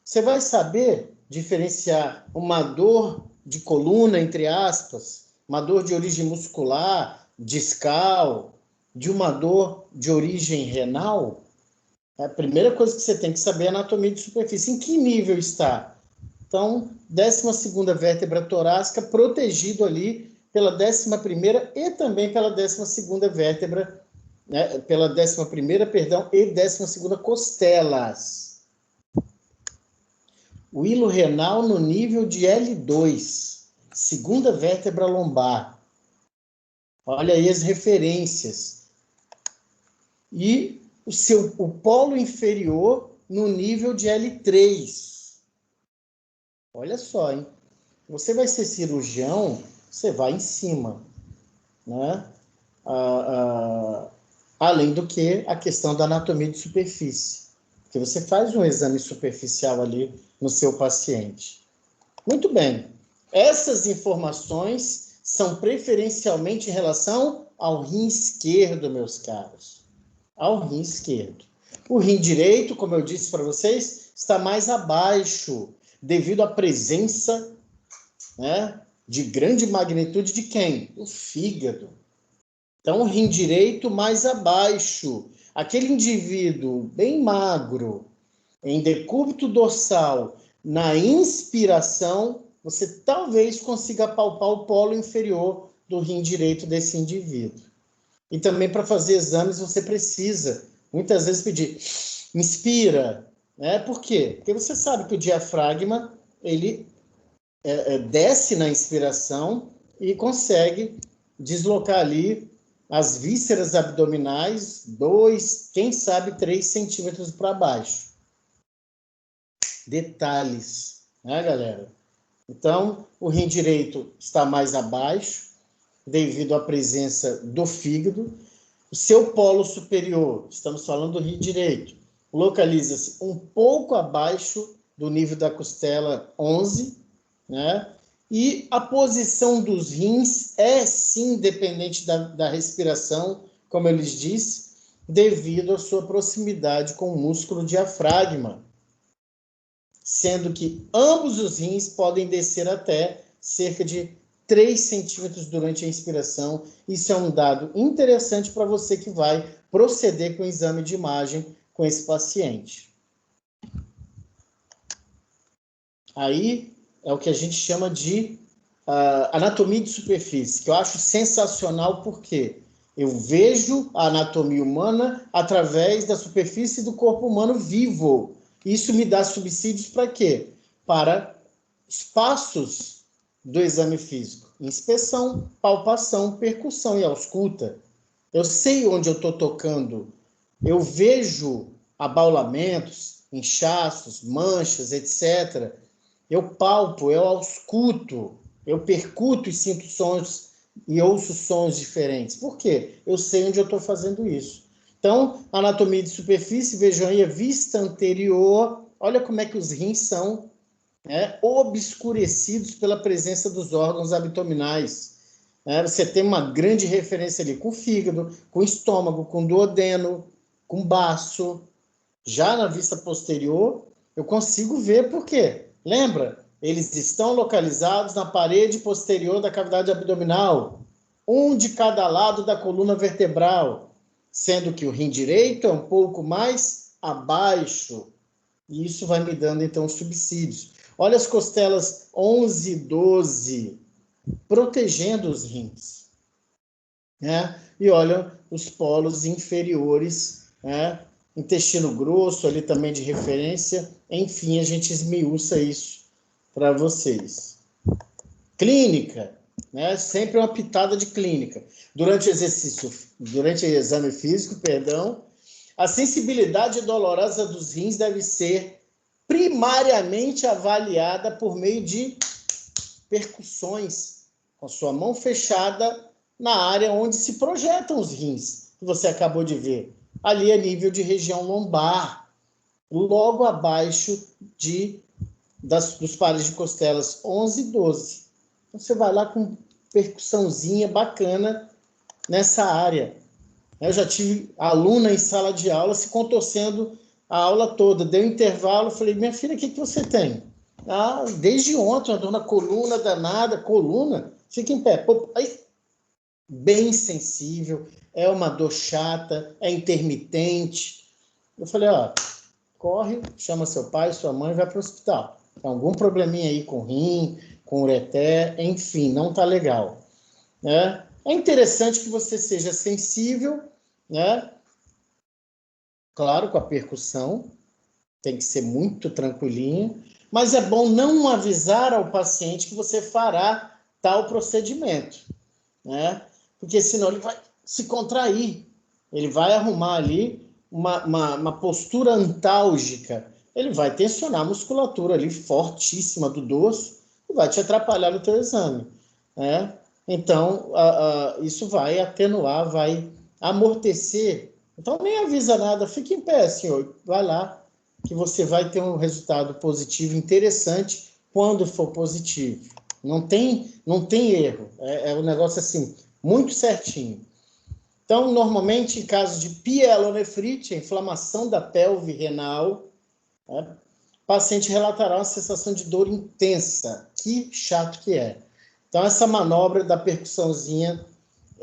você vai saber diferenciar uma dor de coluna, entre aspas, uma dor de origem muscular, discal, de uma dor de origem renal? A primeira coisa que você tem que saber é a anatomia de superfície. Em que nível está? Então, 12ª vértebra torácica, protegido ali pela 11ª e também pela 12ª vértebra, né? Pela 11ª, perdão, e 12ª costelas. O hilo renal no nível de L2, 2ª vértebra lombar. Olha aí as referências. E o polo inferior no nível de L3. Olha só, hein? Você vai ser cirurgião, você vai em cima, né? Além do que a questão da anatomia de superfície. Porque você faz um exame superficial ali no seu paciente. Muito bem. Essas informações são preferencialmente em relação ao rim esquerdo, meus caros. Ao rim esquerdo. O rim direito, como eu disse para vocês, está mais abaixo, devido à presença, né, de grande magnitude de quem? O fígado. Então, o rim direito mais abaixo. Aquele indivíduo bem magro, em decúbito dorsal, na inspiração, você talvez consiga palpar o polo inferior do rim direito desse indivíduo. E também para fazer exames você precisa, muitas vezes, pedir, inspira, né? Por quê? Porque você sabe que o diafragma, ele desce na inspiração e consegue deslocar ali as vísceras abdominais 2, quem sabe 3 centímetros para baixo. Detalhes, né, galera? Então, o rim direito está mais abaixo, devido à presença do fígado. O seu polo superior, estamos falando do rim direito, localiza-se um pouco abaixo do nível da costela 11, né? E a posição dos rins é, sim, dependente da respiração, como eu lhes disse, devido à sua proximidade com o músculo diafragma, sendo que ambos os rins podem descer até cerca de 3 centímetros durante a inspiração. Isso é um dado interessante para você que vai proceder com o exame de imagem com esse paciente. Aí é o que a gente chama de anatomia de superfície, que eu acho sensacional porque eu vejo a anatomia humana através da superfície do corpo humano vivo. Isso me dá subsídios para quê? Para os passos do exame físico. Inspeção, palpação, percussão e ausculta. Eu sei onde eu estou tocando. Eu vejo abaulamentos, inchaços, manchas, etc. Eu palpo, eu ausculto, eu percuto e sinto sons e ouço sons diferentes. Por quê? Eu sei onde eu estou fazendo isso. Então, anatomia de superfície, vejam aí a vista anterior. Olha como é que os rins são, né, obscurecidos pela presença dos órgãos abdominais. Você tem uma grande referência ali com o fígado, com o estômago, com o duodeno, com o baço. Já na vista posterior, eu consigo ver por quê. Lembra? Eles estão localizados na parede posterior da cavidade abdominal, um de cada lado da coluna vertebral, sendo que o rim direito é um pouco mais abaixo. E isso vai me dando, então, subsídios. Olha as costelas 11 e 12, protegendo os rins, né? E olha os polos inferiores, né? Intestino grosso ali também de referência. Enfim, a gente esmiuça isso para vocês. Clínica, né? Sempre uma pitada de clínica. Durante o exame físico, a sensibilidade dolorosa dos rins deve ser primariamente avaliada por meio de percussões, com a sua mão fechada na área onde se projetam os rins, que você acabou de ver. Ali é nível de região lombar, logo abaixo dos pares de costelas 11 e 12. Então, você vai lá com percussãozinha bacana nessa área. Eu já tive aluna em sala de aula se contorcendo a aula toda. Deu intervalo, falei, minha filha, o que você tem? Ah, desde ontem, uma dor na coluna danada, coluna, fica em pé. Pô, aí, bem sensível, é uma dor chata, é intermitente. Eu falei, ó, corre, chama seu pai, sua mãe, vai para o hospital. Tem algum probleminha aí com rim, com ureter, enfim, não tá legal. Né? É interessante que você seja sensível, né? Claro, com a percussão, tem que ser muito tranquilinho, mas é bom não avisar ao paciente que você fará tal procedimento, né? Porque senão ele vai se contrair, ele vai arrumar ali uma postura antálgica, ele vai tensionar a musculatura ali fortíssima do dorso e vai te atrapalhar no teu exame, né? Então, isso vai atenuar, vai amortecer. Então, nem avisa nada, fique em pé, senhor, vai lá, que você vai ter um resultado positivo interessante quando for positivo. Não tem erro, é um negócio assim, muito certinho. Então, normalmente, em caso de pielonefrite, a inflamação da pelve renal, né, o paciente relatará uma sensação de dor intensa. Que chato que é. Então, essa manobra da percussãozinha,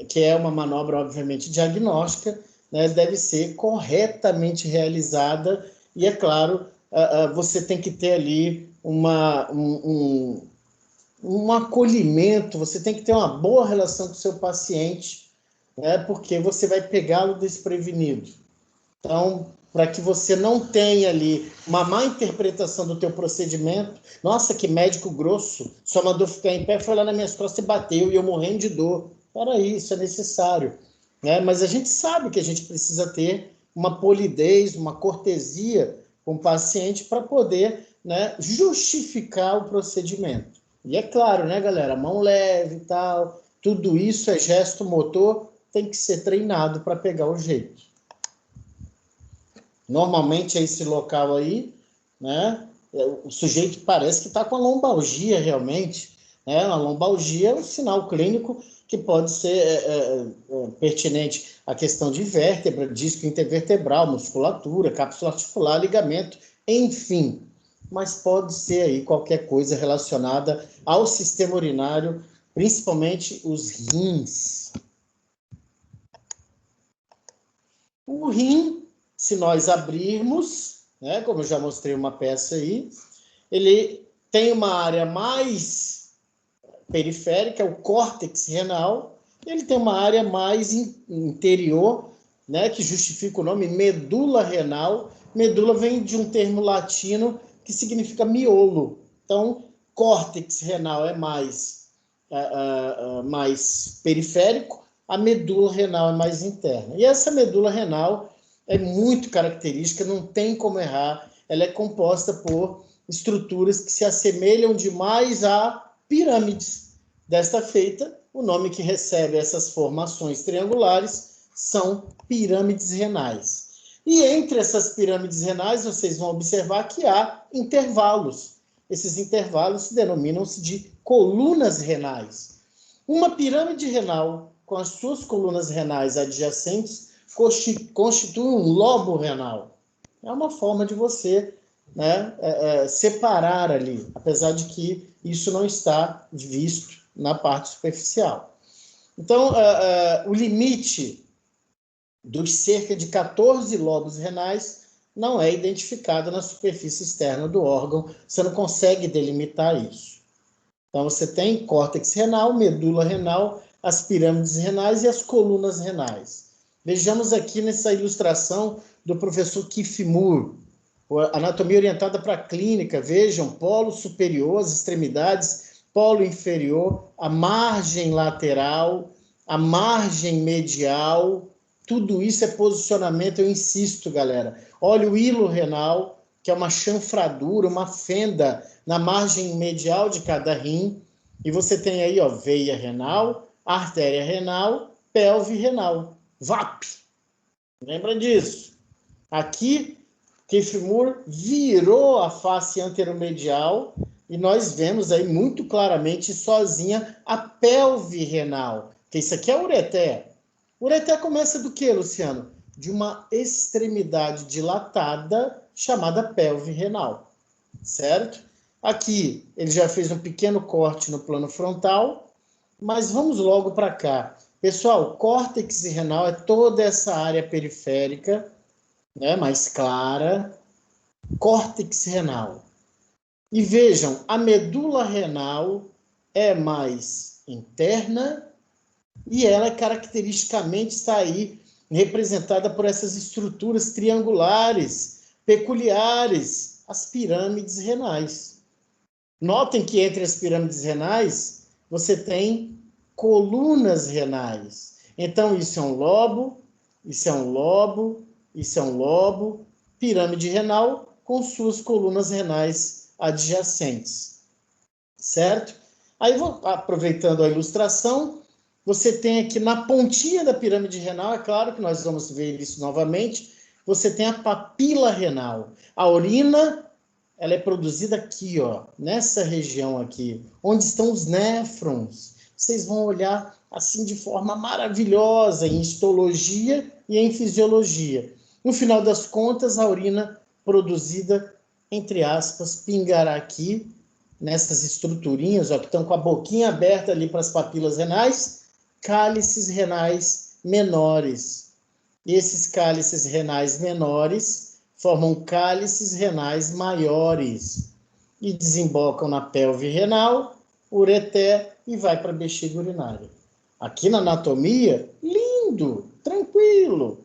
que é uma manobra, obviamente, diagnóstica, né, deve ser corretamente realizada e, é claro, você tem que ter ali um acolhimento, você tem que ter uma boa relação com o seu paciente, né, porque você vai pegá-lo desprevenido. Então, para que você não tenha ali uma má interpretação do teu procedimento, nossa, que médico grosso, só mandou ficar em pé, foi lá nas minhas costas e bateu, e eu morrendo de dor. Peraí, isso é necessário. Né? Mas a gente sabe que a gente precisa ter uma polidez, uma cortesia com o paciente para poder, né, justificar o procedimento. E é claro, né, galera, mão leve e tal, tudo isso é gesto motor, tem que ser treinado para pegar o jeito. Normalmente é esse local aí, né? O sujeito parece que está com a lombalgia realmente, né? A lombalgia é um sinal clínico que pode ser pertinente à questão de vértebra, disco intervertebral, musculatura, cápsula articular, ligamento, enfim. Mas pode ser aí qualquer coisa relacionada ao sistema urinário, principalmente os rins. O rim, se nós abrirmos, né, como eu já mostrei uma peça aí, ele tem uma área mais periférica, o córtex renal, e ele tem uma área mais interior, né, que justifica o nome medula renal. Medula vem de um termo latino que significa miolo. Então, córtex renal é mais periférico, a medula renal é mais interna. E essa medula renal é muito característica, não tem como errar. Ela é composta por estruturas que se assemelham demais a pirâmides. Desta feita, o nome que recebe essas formações triangulares são pirâmides renais. E entre essas pirâmides renais, vocês vão observar que há intervalos. Esses intervalos denominam-se de colunas renais. Uma pirâmide renal com as suas colunas renais adjacentes constitui um lobo renal. É uma forma de você, né, separar ali, apesar de que isso não está visto na parte superficial. Então, o limite dos cerca de 14 lobos renais não é identificado na superfície externa do órgão, você não consegue delimitar isso. Então, você tem córtex renal, medula renal, as pirâmides renais e as colunas renais. Vejamos aqui nessa ilustração do professor Keith Moore, anatomia orientada para a clínica. Vejam, polo superior, as extremidades, polo inferior, a margem lateral, a margem medial, tudo isso é posicionamento, eu insisto, galera. Olha o hilo renal, que é uma chanfradura, uma fenda na margem medial de cada rim, e você tem aí, ó, veia renal, artéria renal, pelve renal, VAP. Lembra disso? Aqui, Keith Moore virou a face anteromedial e nós vemos aí muito claramente sozinha a pelve renal, que isso aqui é ureter. O ureter começa do que, Luciano? De uma extremidade dilatada chamada pelve renal, certo? Aqui, ele já fez um pequeno corte no plano frontal, mas vamos logo para cá. Pessoal, córtex renal é toda essa área periférica, né, mais clara, córtex renal. E vejam, a medula renal é mais interna e ela caracteristicamente está aí representada por essas estruturas triangulares, peculiares, as pirâmides renais. Notem que entre as pirâmides renais você tem colunas renais. Então, isso é um lobo, isso é um lobo, isso é um lobo, pirâmide renal com suas colunas renais adjacentes. Certo? Aí, aproveitando a ilustração, você tem aqui na pontinha da pirâmide renal, é claro que nós vamos ver isso novamente, você tem a papila renal. A urina, ela é produzida aqui, ó, nessa região aqui, onde estão os néfrons. Vocês vão olhar assim de forma maravilhosa em histologia e em fisiologia. No final das contas, a urina produzida, entre aspas, pingará aqui, nessas estruturinhas, ó, que estão com a boquinha aberta ali para as papilas renais, cálices renais menores. E esses cálices renais menores formam cálices renais maiores e desembocam na pelve renal, ureter e vai para a bexiga urinária. Aqui na anatomia, lindo, tranquilo.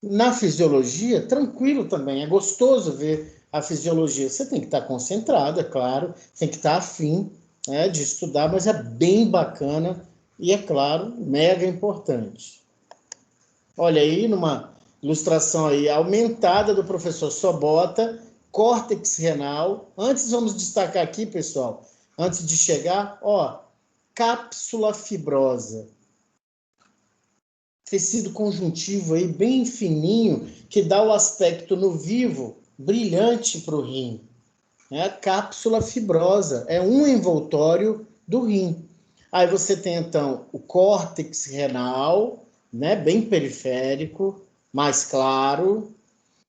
Na fisiologia, tranquilo também. É gostoso ver a fisiologia. Você tem que estar concentrado, é claro, tem que estar afim, né, de estudar, mas é bem bacana e, é claro, mega importante. Olha aí, numa ilustração aí aumentada do professor Sobota, córtex renal. Antes, vamos destacar aqui, pessoal, antes de chegar, ó, cápsula fibrosa. Tecido conjuntivo aí bem fininho, que dá o aspecto no vivo, brilhante para o rim. É a cápsula fibrosa, é um envoltório do rim. Aí você tem, então, o córtex renal, né, bem periférico, mais claro.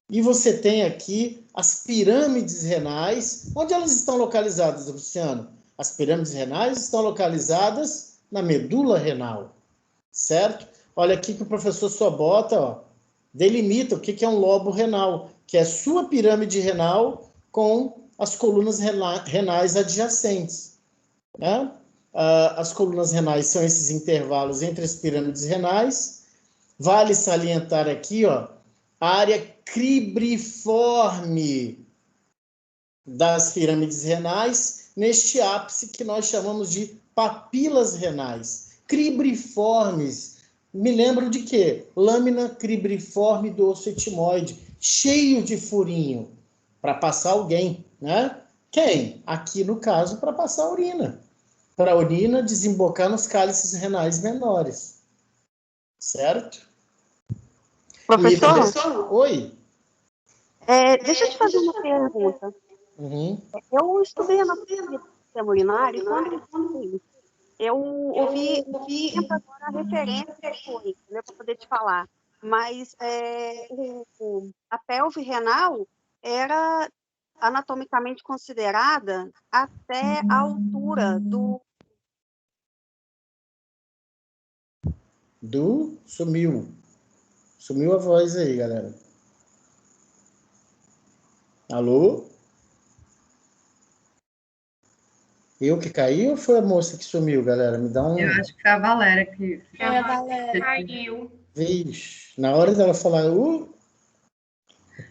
E você tem aqui as pirâmides renais. Onde elas estão localizadas, Luciano? As pirâmides renais estão localizadas na medula renal, certo? Olha aqui que o professor Sobota, ó, delimita o que é um lobo renal, que é a sua pirâmide renal com as colunas renais adjacentes. Né? As colunas renais são esses intervalos entre as pirâmides renais. Vale salientar aqui, ó, a área cribriforme das pirâmides renais, neste ápice que nós chamamos de papilas renais. Cribriformes, me lembro de quê? Lâmina cribriforme do osso etimoide, cheio de furinho, para passar alguém, né? Quem? Aqui, no caso, para passar a urina. Para a urina desembocar nos cálices renais menores. Certo? Professor? Oi? Deixa eu te fazer uma pergunta. Uhum. Eu estudei anatomia do sistema urinário e quando eu ouvi agora a referência que foi, né, para poder te falar. Mas a pelve renal era anatomicamente considerada até a altura do... Sumiu. Sumiu a voz aí, galera. Alô? Eu que caí ou foi a moça que sumiu, galera? Me dá um... Eu acho que foi a Valéria que... Foi a Valéria. Caiu. Vixe, na hora dela falar...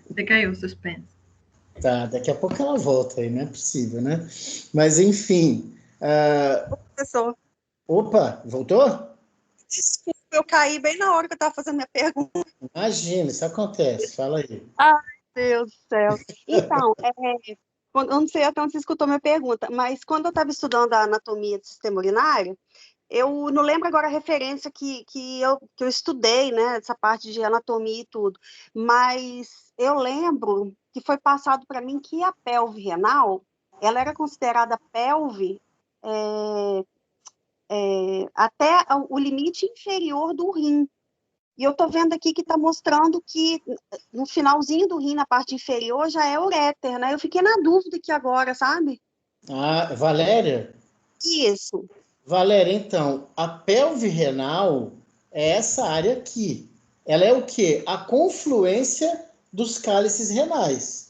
Você caiu, suspense. Tá, daqui a pouco ela volta aí, não é possível, né? Mas, enfim... Professor, Opa, voltou? desculpa, eu caí bem na hora que eu estava fazendo minha pergunta. Imagina, isso acontece. Fala aí. Ai, Deus do céu. Então, eu não sei até onde você escutou minha pergunta, mas quando eu estava estudando a anatomia do sistema urinário, eu não lembro agora a referência que eu estudei, né, essa parte de anatomia e tudo, mas eu lembro que foi passado para mim que a pelve renal, ela era considerada pelve até o limite inferior do rim. E eu estou vendo aqui que está mostrando que no finalzinho do rim, na parte inferior, já é uréter, né? Eu fiquei na dúvida aqui agora, sabe? Ah, Valéria? Isso. Valéria, então, a pelve renal é essa área aqui. Ela é o quê? A confluência dos cálices renais.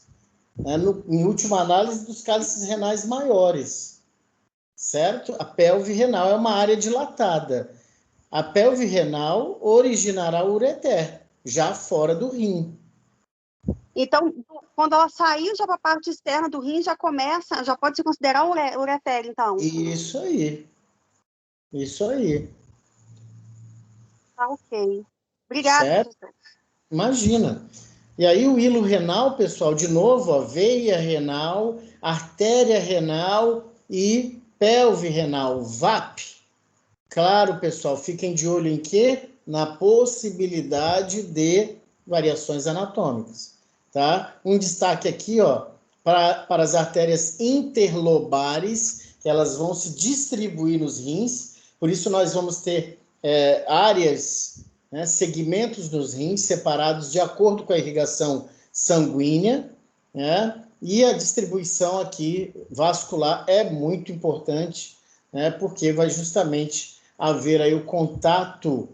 Né? Em última análise, dos cálices renais maiores. Certo? A pelve renal é uma área dilatada. A pelve renal originará o ureter, já fora do rim. Então, quando ela saiu já para a parte externa do rim, já começa, já pode se considerar ureter, então. Isso aí. Isso aí. Tá, ok. Obrigada, Certo? professor. Imagina. E aí o hilo renal, pessoal, de novo, ó, veia renal, artéria renal e pelve renal, VAP. Claro, pessoal, fiquem de olho em quê? Na possibilidade de variações anatômicas, tá? Um destaque aqui, ó, para as artérias interlobares, elas vão se distribuir nos rins, por isso nós vamos ter áreas, né, segmentos nos rins separados de acordo com a irrigação sanguínea, né? E a distribuição aqui vascular é muito importante, né, porque vai justamente haver aí o contato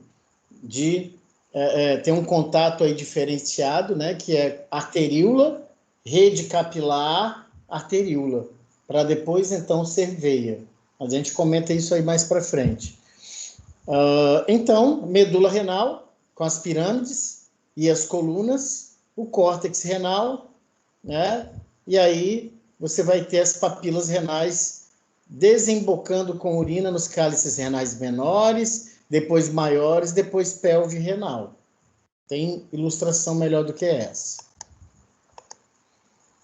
tem um contato aí diferenciado, né, que é arteríola, rede capilar, arteríola, para depois então ser veia. A gente comenta isso aí mais para frente. Então, medula renal com as pirâmides e as colunas, o córtex renal, né? E aí você vai ter as papilas renais desembocando com urina nos cálices renais menores, depois maiores, depois pelve renal. Tem ilustração melhor do que essa.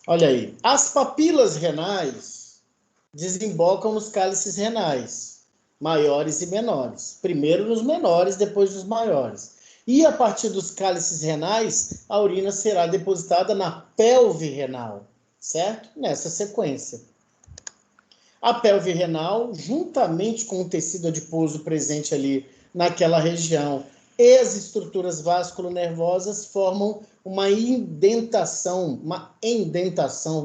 Olha aí. As papilas renais desembocam nos cálices renais, maiores e menores. Primeiro nos menores, depois nos maiores. E a partir dos cálices renais, a urina será depositada na pelve renal, certo? Nessa sequência. A pelve renal, juntamente com o tecido adiposo presente ali naquela região e as estruturas vasculonervosas, formam uma indentação,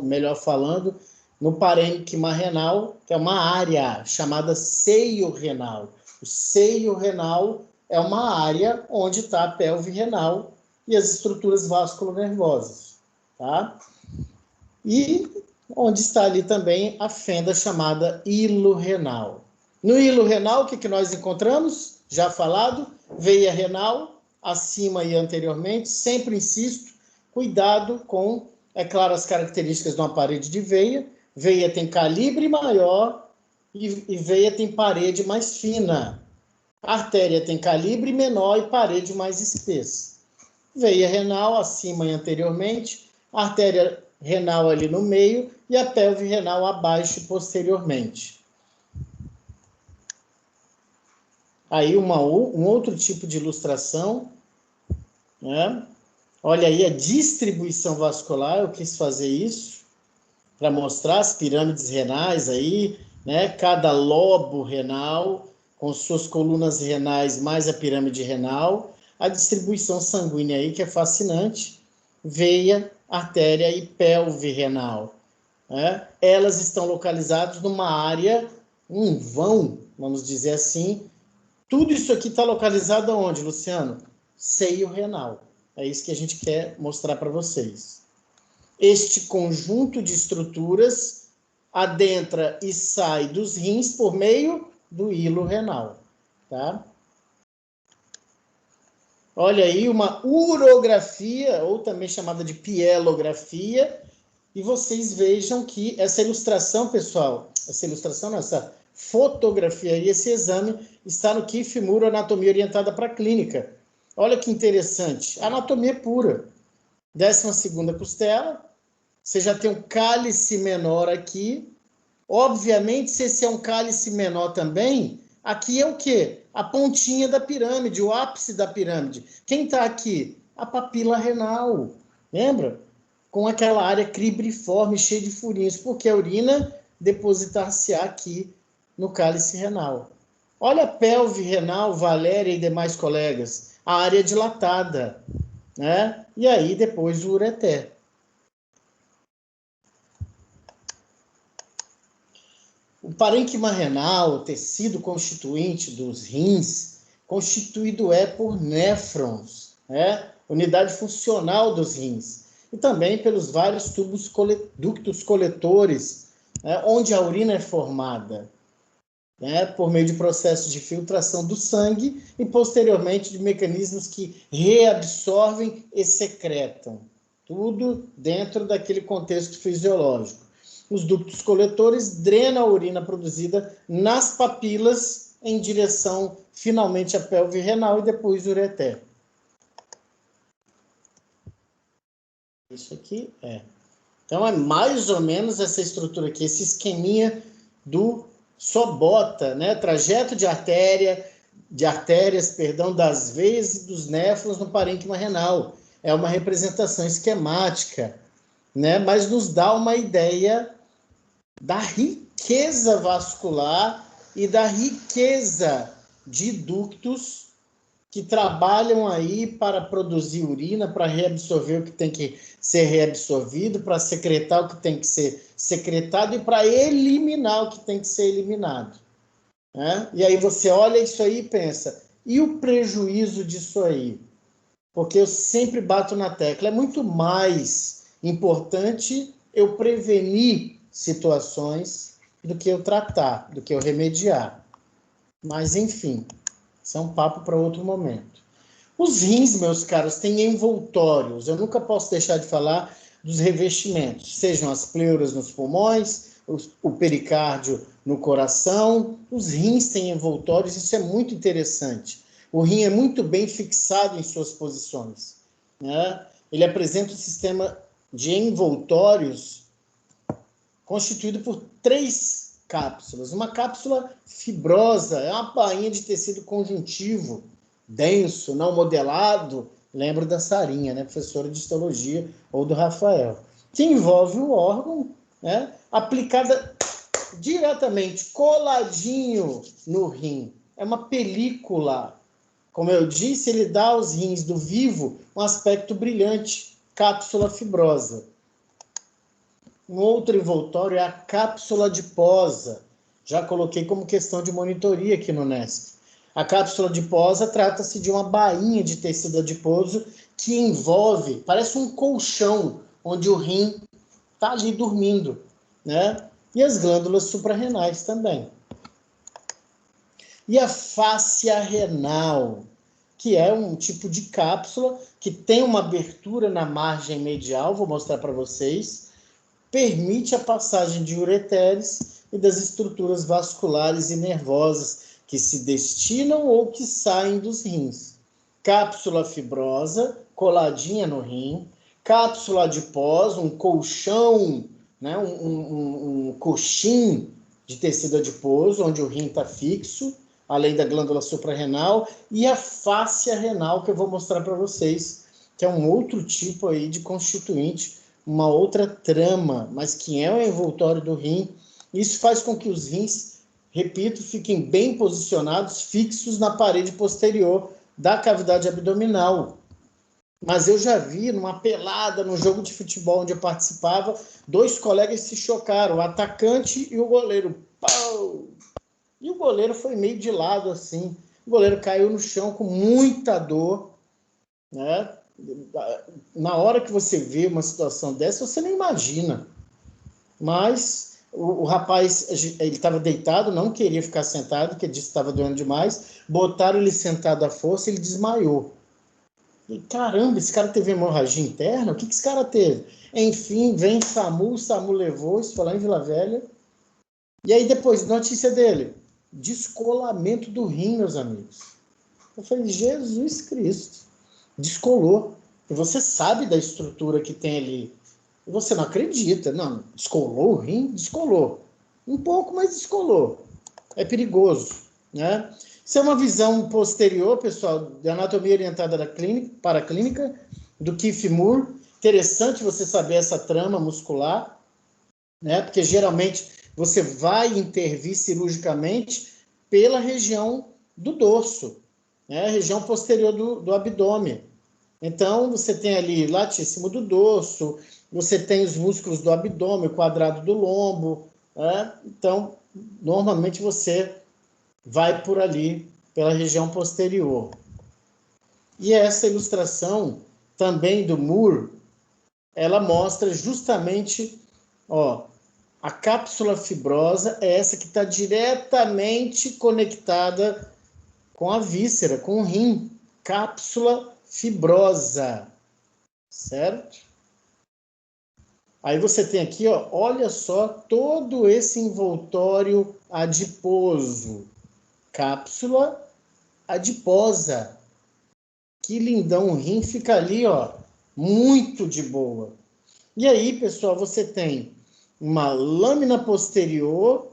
melhor falando, no parênquima renal, que é uma área chamada seio renal. O seio renal é uma área onde está a pelve renal e as estruturas vasculonervosas, tá? E onde está ali também a fenda chamada hilo renal. No hilo renal, o que nós encontramos? Já falado, veia renal, acima e anteriormente, sempre insisto, cuidado com, é claro, as características de uma parede de veia. Veia tem calibre maior e veia tem parede mais fina. A artéria tem calibre menor e parede mais espessa. Veia renal, acima e anteriormente, a artéria renal ali no meio e a pelve renal abaixo e posteriormente. Aí um outro tipo de ilustração, né? Olha aí a distribuição vascular, eu quis fazer isso para mostrar as pirâmides renais aí, né? Cada lobo renal com suas colunas renais mais a pirâmide renal, a distribuição sanguínea aí que é fascinante, veia, artéria e pelve renal. Né? Elas estão localizadas numa área, um vão, vamos dizer assim. Tudo isso aqui está localizado onde, Luciano? Seio renal. É isso que a gente quer mostrar para vocês. Este conjunto de estruturas adentra e sai dos rins por meio do hilo renal. Tá? Olha aí uma urografia, ou também chamada de pielografia, e vocês vejam que essa ilustração, pessoal, essa fotografia e esse exame está no KIF Muro Anatomia Orientada para a Clínica. Olha que interessante, anatomia pura. 12ª costela, você já tem um cálice menor aqui. Obviamente, se esse é um cálice menor também, aqui é o quê? A pontinha da pirâmide, o ápice da pirâmide. Quem está aqui? A papila renal. Lembra? Com aquela área cribriforme, cheia de furinhos, porque a urina depositar-se-á aqui no cálice renal. Olha a pelve renal, Valéria e demais colegas, a área dilatada, né? E aí depois o ureter. O parênquima renal, o tecido constituinte dos rins, constituído por néfrons, né? Unidade funcional dos rins, e também pelos vários ductos coletores, né? Onde a urina é formada, né? Por meio de processos de filtração do sangue e, posteriormente, de mecanismos que reabsorvem e secretam. Tudo dentro daquele contexto fisiológico. Os ductos coletores drenam a urina produzida nas papilas em direção, finalmente, à pelve renal e depois o ureter. Isso aqui é. Então, é mais ou menos essa estrutura aqui, esse esqueminha do SOBOTA, né? Trajeto de artérias, das veias e dos néfrons no parênquima renal. É uma representação esquemática, né? Mas nos dá uma ideia da riqueza vascular e da riqueza de ductos que trabalham aí para produzir urina, para reabsorver o que tem que ser reabsorvido, para secretar o que tem que ser secretado e para eliminar o que tem que ser eliminado, né? E aí você olha isso aí e pensa, e o prejuízo disso aí? Porque eu sempre bato na tecla, é muito mais importante eu prevenir situações do que eu tratar, do que eu remediar. Mas, enfim, isso é um papo para outro momento. Os rins, meus caros, têm envoltórios. Eu nunca posso deixar de falar dos revestimentos, sejam as pleuras nos pulmões, o pericárdio no coração. Os rins têm envoltórios, isso é muito interessante. O rim é muito bem fixado em suas posições, né? Ele apresenta um sistema de envoltórios constituído por 3 cápsulas. Uma cápsula fibrosa, é uma bainha de tecido conjuntivo, denso, não modelado. Lembro da Sarinha, né, professora de histologia, ou do Rafael, que envolve o órgão, né, aplicada diretamente, coladinho no rim. É uma película. Como eu disse, ele dá aos rins do vivo um aspecto brilhante, cápsula fibrosa. Um outro envoltório é a cápsula adiposa. Já coloquei como questão de monitoria aqui no NESP. A cápsula adiposa trata-se de uma bainha de tecido adiposo que envolve, parece um colchão, onde o rim está ali dormindo, né? E as glândulas suprarrenais também. E a fáscia renal, que é um tipo de cápsula que tem uma abertura na margem medial, vou mostrar para vocês, permite a passagem de ureteres e das estruturas vasculares e nervosas que se destinam ou que saem dos rins. Cápsula fibrosa, coladinha no rim, cápsula adiposa, um colchão, né, um coxim de tecido adiposo, onde o rim está fixo, além da glândula suprarrenal, e a fáscia renal, que eu vou mostrar para vocês, que é um outro tipo aí de constituinte, uma outra trama, mas que é o envoltório do rim. Isso faz com que os rins, repito, fiquem bem posicionados, fixos na parede posterior da cavidade abdominal. Mas eu já vi numa pelada, num jogo de futebol onde eu participava, 2 colegas se chocaram, o atacante e o goleiro. Pau! E o goleiro foi meio de lado assim. O goleiro caiu no chão com muita dor, né? Na hora que você vê uma situação dessa, você nem imagina. Mas o rapaz, ele estava deitado, não queria ficar sentado, porque disse que estava doendo demais. Botaram ele sentado à força e ele desmaiou. E, caramba, esse cara teve hemorragia interna? O que esse cara teve? Enfim, vem SAMU, o SAMU levou, isso foi lá em Vila Velha. E aí depois, notícia dele, descolamento do rim, meus amigos. Eu falei, Jesus Cristo, descolou. E você sabe da estrutura que tem ali. E você não acredita. Não, descolou o rim? Descolou. Um pouco, mas descolou. É perigoso, né? Isso é uma visão posterior, pessoal, da anatomia orientada para a clínica, do Keith Moore. Interessante você saber essa trama muscular, né? Porque geralmente você vai intervir cirurgicamente pela região do dorso, né? A região posterior do abdômen. Então, você tem ali latíssimo do dorso, você tem os músculos do abdômen, o quadrado do lombo, né? Então, normalmente você vai por ali, pela região posterior. E essa ilustração também do Moore, ela mostra justamente, ó, a cápsula fibrosa é essa que está diretamente conectada com a víscera, com o rim. Cápsula fibrosa, certo? Aí você tem aqui, ó, olha só todo esse envoltório adiposo. Cápsula adiposa. Que lindão, o rim fica ali, ó, muito de boa. E aí, pessoal, você tem uma lâmina posterior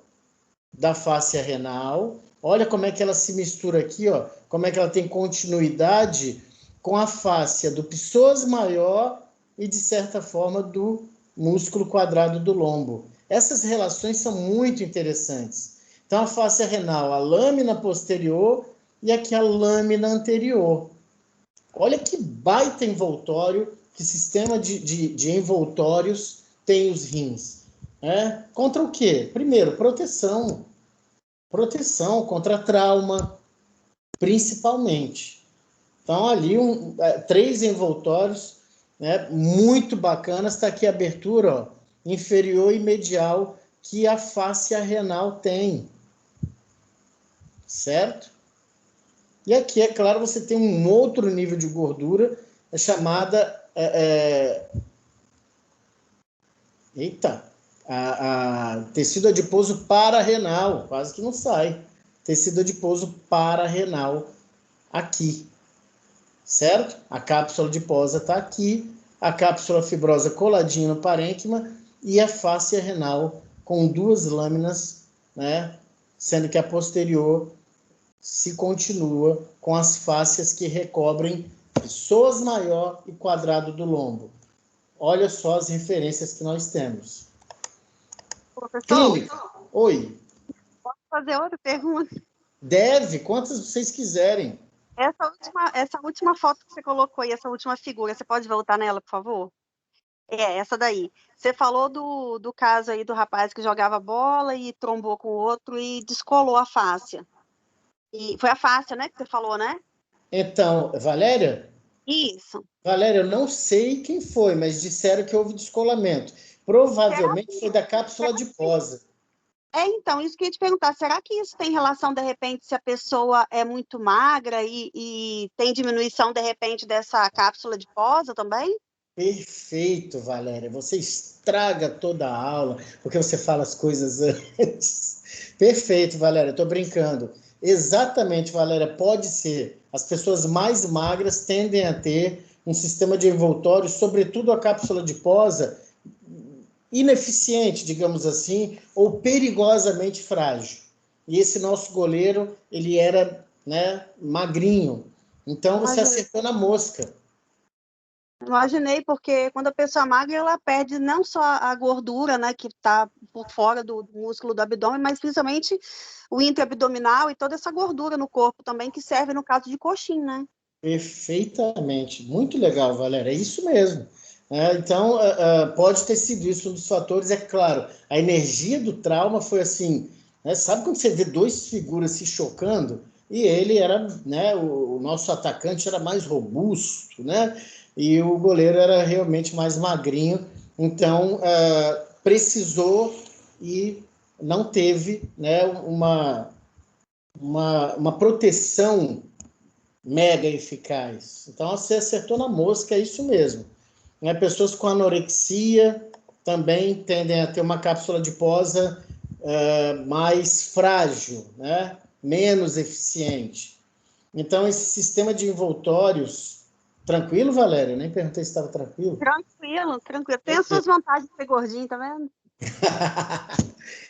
da fáscia renal. Olha como é que ela se mistura aqui, ó, como é que ela tem continuidade com a fáscia do psoas maior e, de certa forma, do músculo quadrado do lombo. Essas relações são muito interessantes. Então, a fáscia renal, a lâmina posterior e aqui a lâmina anterior. Olha que baita envoltório, que sistema de envoltórios tem os rins. Contra o quê? Primeiro, proteção. Proteção contra trauma, principalmente. Então, ali, 3 envoltórios, né, muito bacanas. Está aqui a abertura, ó, inferior e medial, que a fáscia renal tem. Certo? E aqui, é claro, você tem um outro nível de gordura, chamada... tecido adiposo pararrenal, quase que não sai. Tecido adiposo pararrenal aqui, certo? A cápsula adiposa está aqui, a cápsula fibrosa coladinha no parênquima e a fáscia renal com 2 lâminas, né? Sendo que a posterior se continua com as fáscias que recobrem psoas maior e quadrado do lombo. Olha só as referências que nós temos. Professor, Clínica. Oi. posso fazer outra pergunta? Deve, quantas vocês quiserem. Essa última foto que você colocou aí, essa última figura, você pode voltar nela, por favor? Essa daí. Você falou do caso aí do rapaz que jogava bola e trombou com o outro e descolou a fáscia. E foi a fáscia, né, que você falou, né? Então, Valéria? Isso. Valéria, eu não sei quem foi, mas disseram que houve descolamento. Provavelmente foi da cápsula adiposa. Então, isso que eu ia te perguntar, será que isso tem relação, de repente, se a pessoa é muito magra e tem diminuição, de repente, dessa cápsula adiposa também? Perfeito, Valéria. Você estraga toda a aula, porque você fala as coisas antes. Perfeito, Valéria, estou brincando. Exatamente, Valéria, pode ser. As pessoas mais magras tendem a ter um sistema de envoltório, sobretudo a cápsula adiposa, ineficiente, digamos assim, ou perigosamente frágil. E esse nosso goleiro, ele era, né, magrinho. Então, você acertou na mosca. Imaginei, porque quando a pessoa é magra, ela perde não só a gordura, né, que está por fora do músculo do abdômen, mas principalmente o intraabdominal e toda essa gordura no corpo também, que serve no caso de coxim, né? Perfeitamente. Muito legal, Valéria. É isso mesmo. Então, pode ter sido isso um dos fatores. É claro, a energia do trauma foi assim, né? Sabe quando você vê 2 figuras se chocando? E ele era, né, o nosso atacante era mais robusto, né? E o goleiro era realmente mais magrinho. Então, precisou e não teve, né, uma proteção mega eficaz. Então, você acertou na mosca, é isso mesmo. Pessoas com anorexia também tendem a ter uma cápsula adiposa mais frágil, né? Menos eficiente. Então, esse sistema de envoltórios... Tranquilo, Valéria? Eu nem perguntei se estava tranquilo. Tranquilo, tranquilo. Tem as suas vantagens de ser gordinho, tá vendo?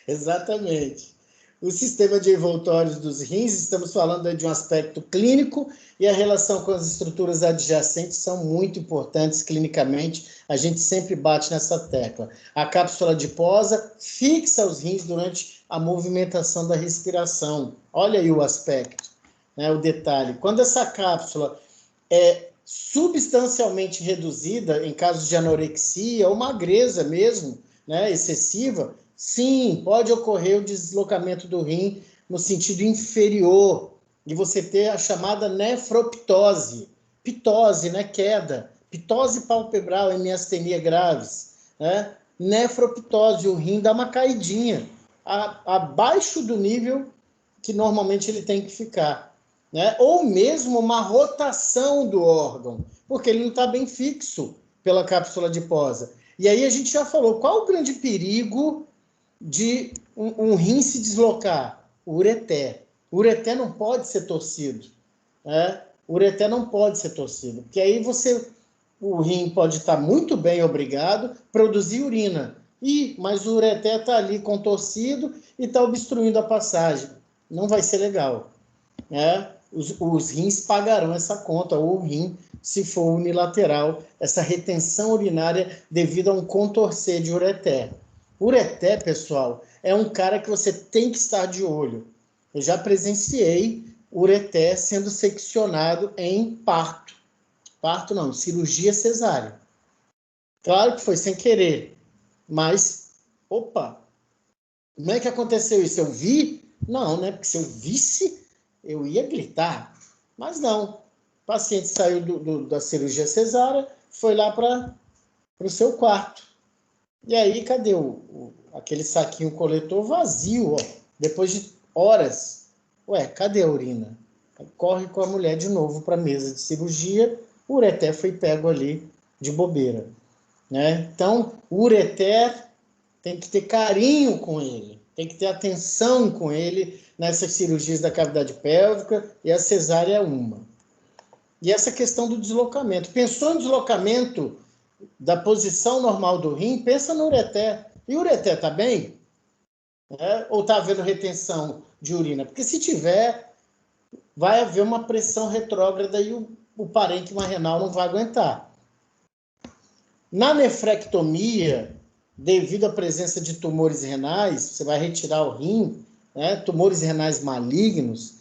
Exatamente. O sistema de envoltórios dos rins, estamos falando de um aspecto clínico, e a relação com as estruturas adjacentes são muito importantes clinicamente. A gente sempre bate nessa tecla. A cápsula adiposa fixa os rins durante a movimentação da respiração. Olha aí o aspecto, né, o detalhe. Quando essa cápsula é substancialmente reduzida, em casos de anorexia ou magreza mesmo, né, excessiva, Sim, pode ocorrer o deslocamento do rim no sentido inferior e você ter a chamada nefroptose. Ptose, né? Queda. Ptose palpebral em miastenia graves. Né? Nefroptose, o rim dá uma caidinha abaixo do nível que normalmente ele tem que ficar. Né? Ou mesmo uma rotação do órgão, porque ele não está bem fixo pela cápsula adiposa. E aí a gente já falou, qual o grande perigo de um rim se deslocar? O ureter. O ureter não pode ser torcido. Né? O ureter não pode ser torcido, porque aí o rim pode estar muito bem, obrigado, produzir urina. Mas o ureter está ali contorcido e está obstruindo a passagem. Não vai ser legal. Né? Os rins pagarão essa conta, ou o rim, se for unilateral, essa retenção urinária devido a um contorcer de ureter. Ureter, pessoal, é um cara que você tem que estar de olho. Eu já presenciei ureter sendo seccionado em parto. Parto não, cirurgia cesárea. Claro que foi sem querer, mas, opa, como é que aconteceu isso? Eu vi? Não, né? Porque se eu visse, eu ia gritar. Mas não. O paciente saiu da cirurgia cesárea, foi lá para o seu quarto. E aí, cadê aquele saquinho coletor vazio, ó, depois de horas? Ué, cadê a urina? Corre com a mulher de novo para a mesa de cirurgia, o ureter foi pego ali de bobeira. Né? Então, o ureter tem que ter carinho com ele, tem que ter atenção com ele nessas cirurgias da cavidade pélvica, e a cesárea é uma. E essa questão do deslocamento. Pensou em deslocamento da posição normal do rim, pensa no ureter. E o ureter está bem? Ou está havendo retenção de urina? Porque se tiver, vai haver uma pressão retrógrada e o parênquima renal não vai aguentar. Na nefrectomia, devido à presença de tumores renais, você vai retirar o rim, né, tumores renais malignos,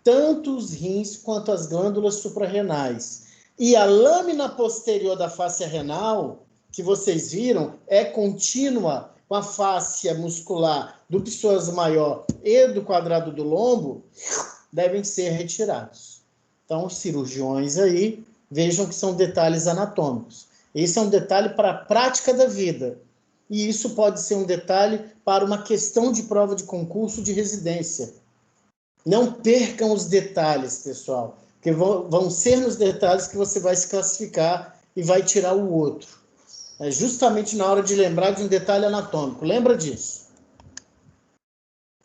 tanto os rins quanto as glândulas suprarrenais. E a lâmina posterior da fáscia renal, que vocês viram, é contínua com a fáscia muscular do psoas maior e do quadrado do lombo, devem ser retirados. Então, os cirurgiões aí, vejam que são detalhes anatômicos. Esse é um detalhe para a prática da vida. E isso pode ser um detalhe para uma questão de prova de concurso de residência. Não percam os detalhes, pessoal, porque vão ser nos detalhes que você vai se classificar e vai tirar o outro. É justamente na hora de lembrar de um detalhe anatômico. Lembra disso?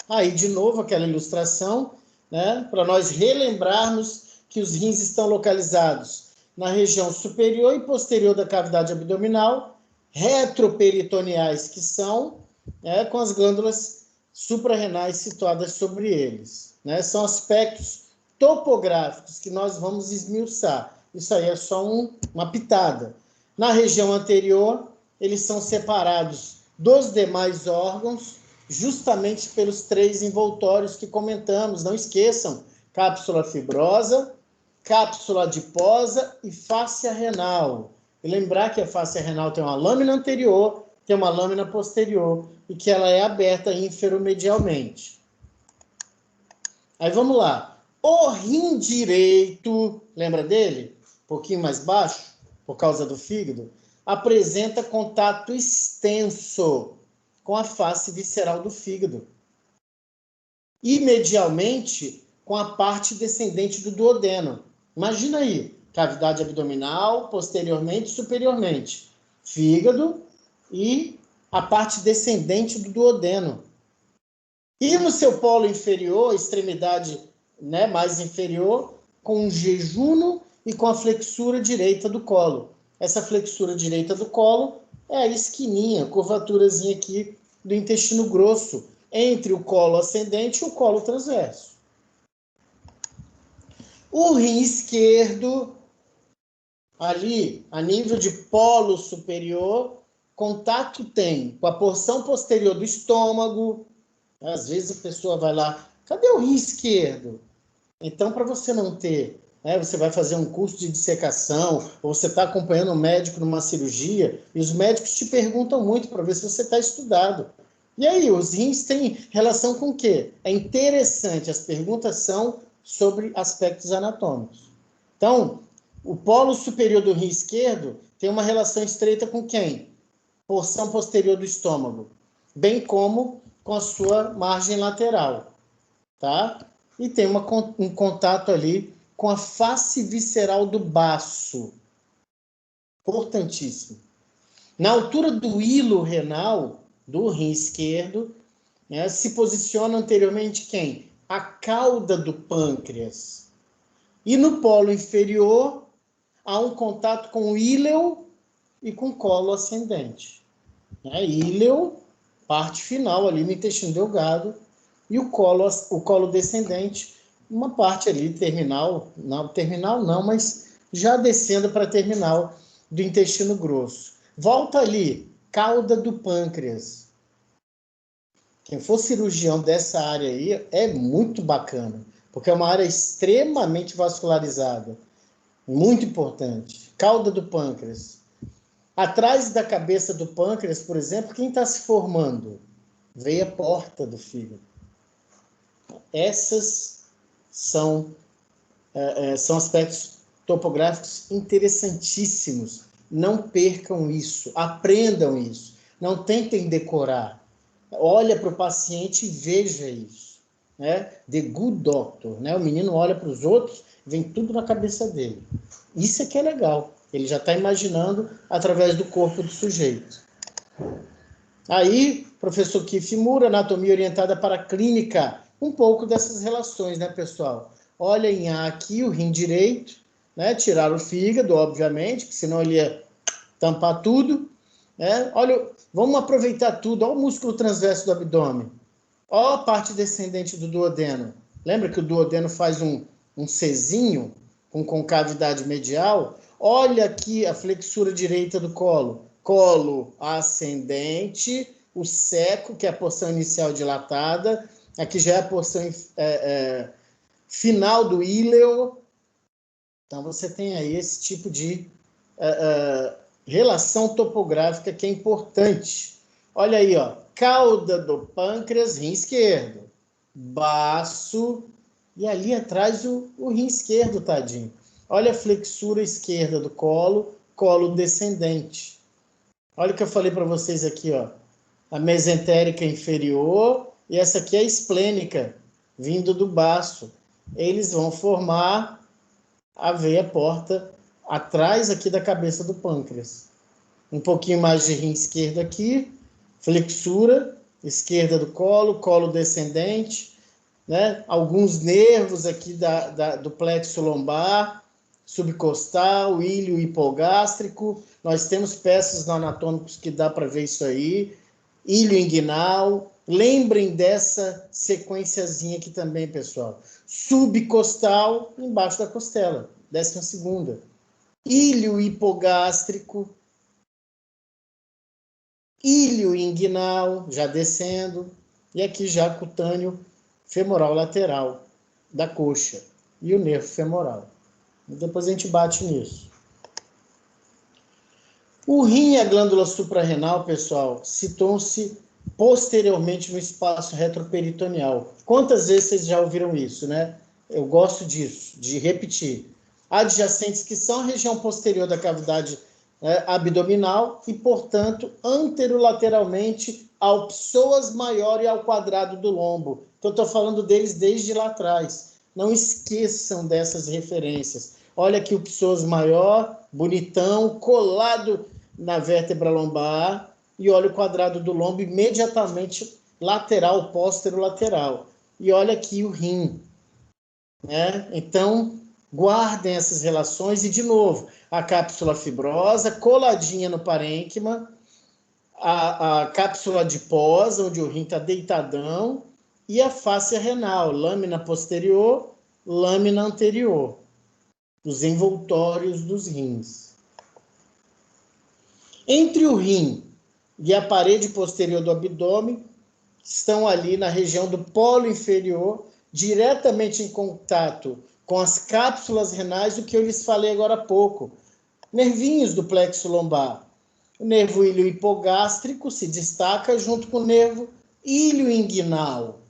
Aí, de novo, aquela ilustração, né, para nós relembrarmos que os rins estão localizados na região superior e posterior da cavidade abdominal, retroperitoneais que são, com as glândulas suprarrenais situadas sobre eles. Né? São aspectos topográficos que nós vamos esmiuçar. Isso aí é só uma pitada. Na região anterior, eles são separados dos demais órgãos, justamente pelos 3 envoltórios que comentamos. Não esqueçam, cápsula fibrosa, cápsula adiposa e fáscia renal. E lembrar que a fáscia renal tem uma lâmina anterior, tem uma lâmina posterior, e que ela é aberta inferomedialmente. Aí vamos lá. O rim direito, lembra dele? Um pouquinho mais baixo, por causa do fígado, apresenta contato extenso com a face visceral do fígado. E medialmente com a parte descendente do duodeno. Imagina aí, cavidade abdominal, posteriormente e superiormente. Fígado e a parte descendente do duodeno. E no seu polo inferior, extremidade, né, mais inferior, com o jejuno e com a flexura direita do colo. Essa flexura direita do colo é a esquininha, curvaturazinha aqui do intestino grosso, entre o colo ascendente e o colo transverso. O rim esquerdo, ali, a nível de polo superior, contato tem com a porção posterior do estômago. Às vezes a pessoa vai lá, cadê o rim esquerdo? Então, para você não ter, você vai fazer um curso de dissecação, ou você está acompanhando um médico numa cirurgia, e os médicos te perguntam muito para ver se você está estudado. E aí, os rins têm relação com o quê? É interessante, as perguntas são sobre aspectos anatômicos. Então, o polo superior do rim esquerdo tem uma relação estreita com quem? Porção posterior do estômago, bem como com a sua margem lateral, tá? E tem um contato ali com a face visceral do baço. Importantíssimo. Na altura do hilo renal, do rim esquerdo, né, se posiciona anteriormente quem? A cauda do pâncreas. E no polo inferior, há um contato com o íleo e com o colo ascendente. Íleo, parte final ali no intestino delgado, e o colo descendente, uma parte ali terminal não, mas já descendo para a terminal do intestino grosso. Volta ali, cauda do pâncreas. Quem for cirurgião dessa área aí é muito bacana, porque é uma área extremamente vascularizada. Muito importante. Cauda do pâncreas. Atrás da cabeça do pâncreas, por exemplo, quem está se formando? Veia porta do fígado. Essas são aspectos topográficos interessantíssimos. Não percam isso, aprendam isso. Não tentem decorar. Olha para o paciente e veja isso. Né? The good doctor. Né? O menino olha para os outros, vem tudo na cabeça dele. Isso é que é legal. Ele já está imaginando através do corpo do sujeito. Aí, professor Kifimura, anatomia orientada para a clínica. Um pouco dessas relações, né, pessoal? Olhem aqui o rim direito, né? Tirar o fígado, obviamente, porque senão ele ia tampar tudo. Né? Olha, vamos aproveitar tudo. Olha o músculo transverso do abdômen. Olha a parte descendente do duodeno. Lembra que o duodeno faz um Czinho com concavidade medial? Olha aqui a flexura direita do colo. Colo ascendente, o seco, que é a porção inicial dilatada. Aqui já é a porção final do íleo. Então, você tem aí esse tipo de relação topográfica que é importante. Olha aí, ó, cauda do pâncreas, rim esquerdo. Baço, e ali atrás o rim esquerdo, tadinho. Olha a flexura esquerda do colo, colo descendente. Olha o que eu falei para vocês aqui, ó. A mesentérica inferior e essa aqui é a esplênica, vindo do baço. Eles vão formar a veia porta atrás aqui da cabeça do pâncreas. Um pouquinho mais de rim esquerdo aqui, flexura esquerda do colo descendente, né? Alguns nervos aqui do plexo lombar, subcostal, ilho hipogástrico. Nós temos peças anatômicas que dá para ver isso aí. Ilho inguinal. Lembrem dessa sequenciazinha aqui também, pessoal. Subcostal, embaixo da costela, 12ª. Ilho hipogástrico. Ilho inguinal, já descendo. E aqui já cutâneo femoral lateral da coxa. E o nervo femoral. Depois a gente bate nisso. O rim e a glândula suprarrenal, pessoal, situam-se posteriormente no espaço retroperitoneal. Quantas vezes vocês já ouviram isso, né? Eu gosto disso, de repetir. Adjacentes que são a região posterior da cavidade abdominal e, portanto, anterolateralmente ao psoas maior e ao quadrado do lombo. Então, eu estou falando deles desde lá atrás. Não esqueçam dessas referências. Olha aqui o psoas maior, bonitão, colado na vértebra lombar, e olha o quadrado do lombo imediatamente lateral, póstero-lateral. E olha aqui o rim. Né? Então, guardem essas relações. E, de novo, a cápsula fibrosa coladinha no parênquima, a cápsula adiposa, onde o rim está deitadão, e a fáscia renal, lâmina posterior, lâmina anterior, os envoltórios dos rins. Entre o rim e a parede posterior do abdômen, estão ali na região do polo inferior, diretamente em contato com as cápsulas renais, o que eu lhes falei agora há pouco. Nervinhos do plexo lombar. O nervo ilho hipogástrico se destaca junto com o nervo ilho inguinal,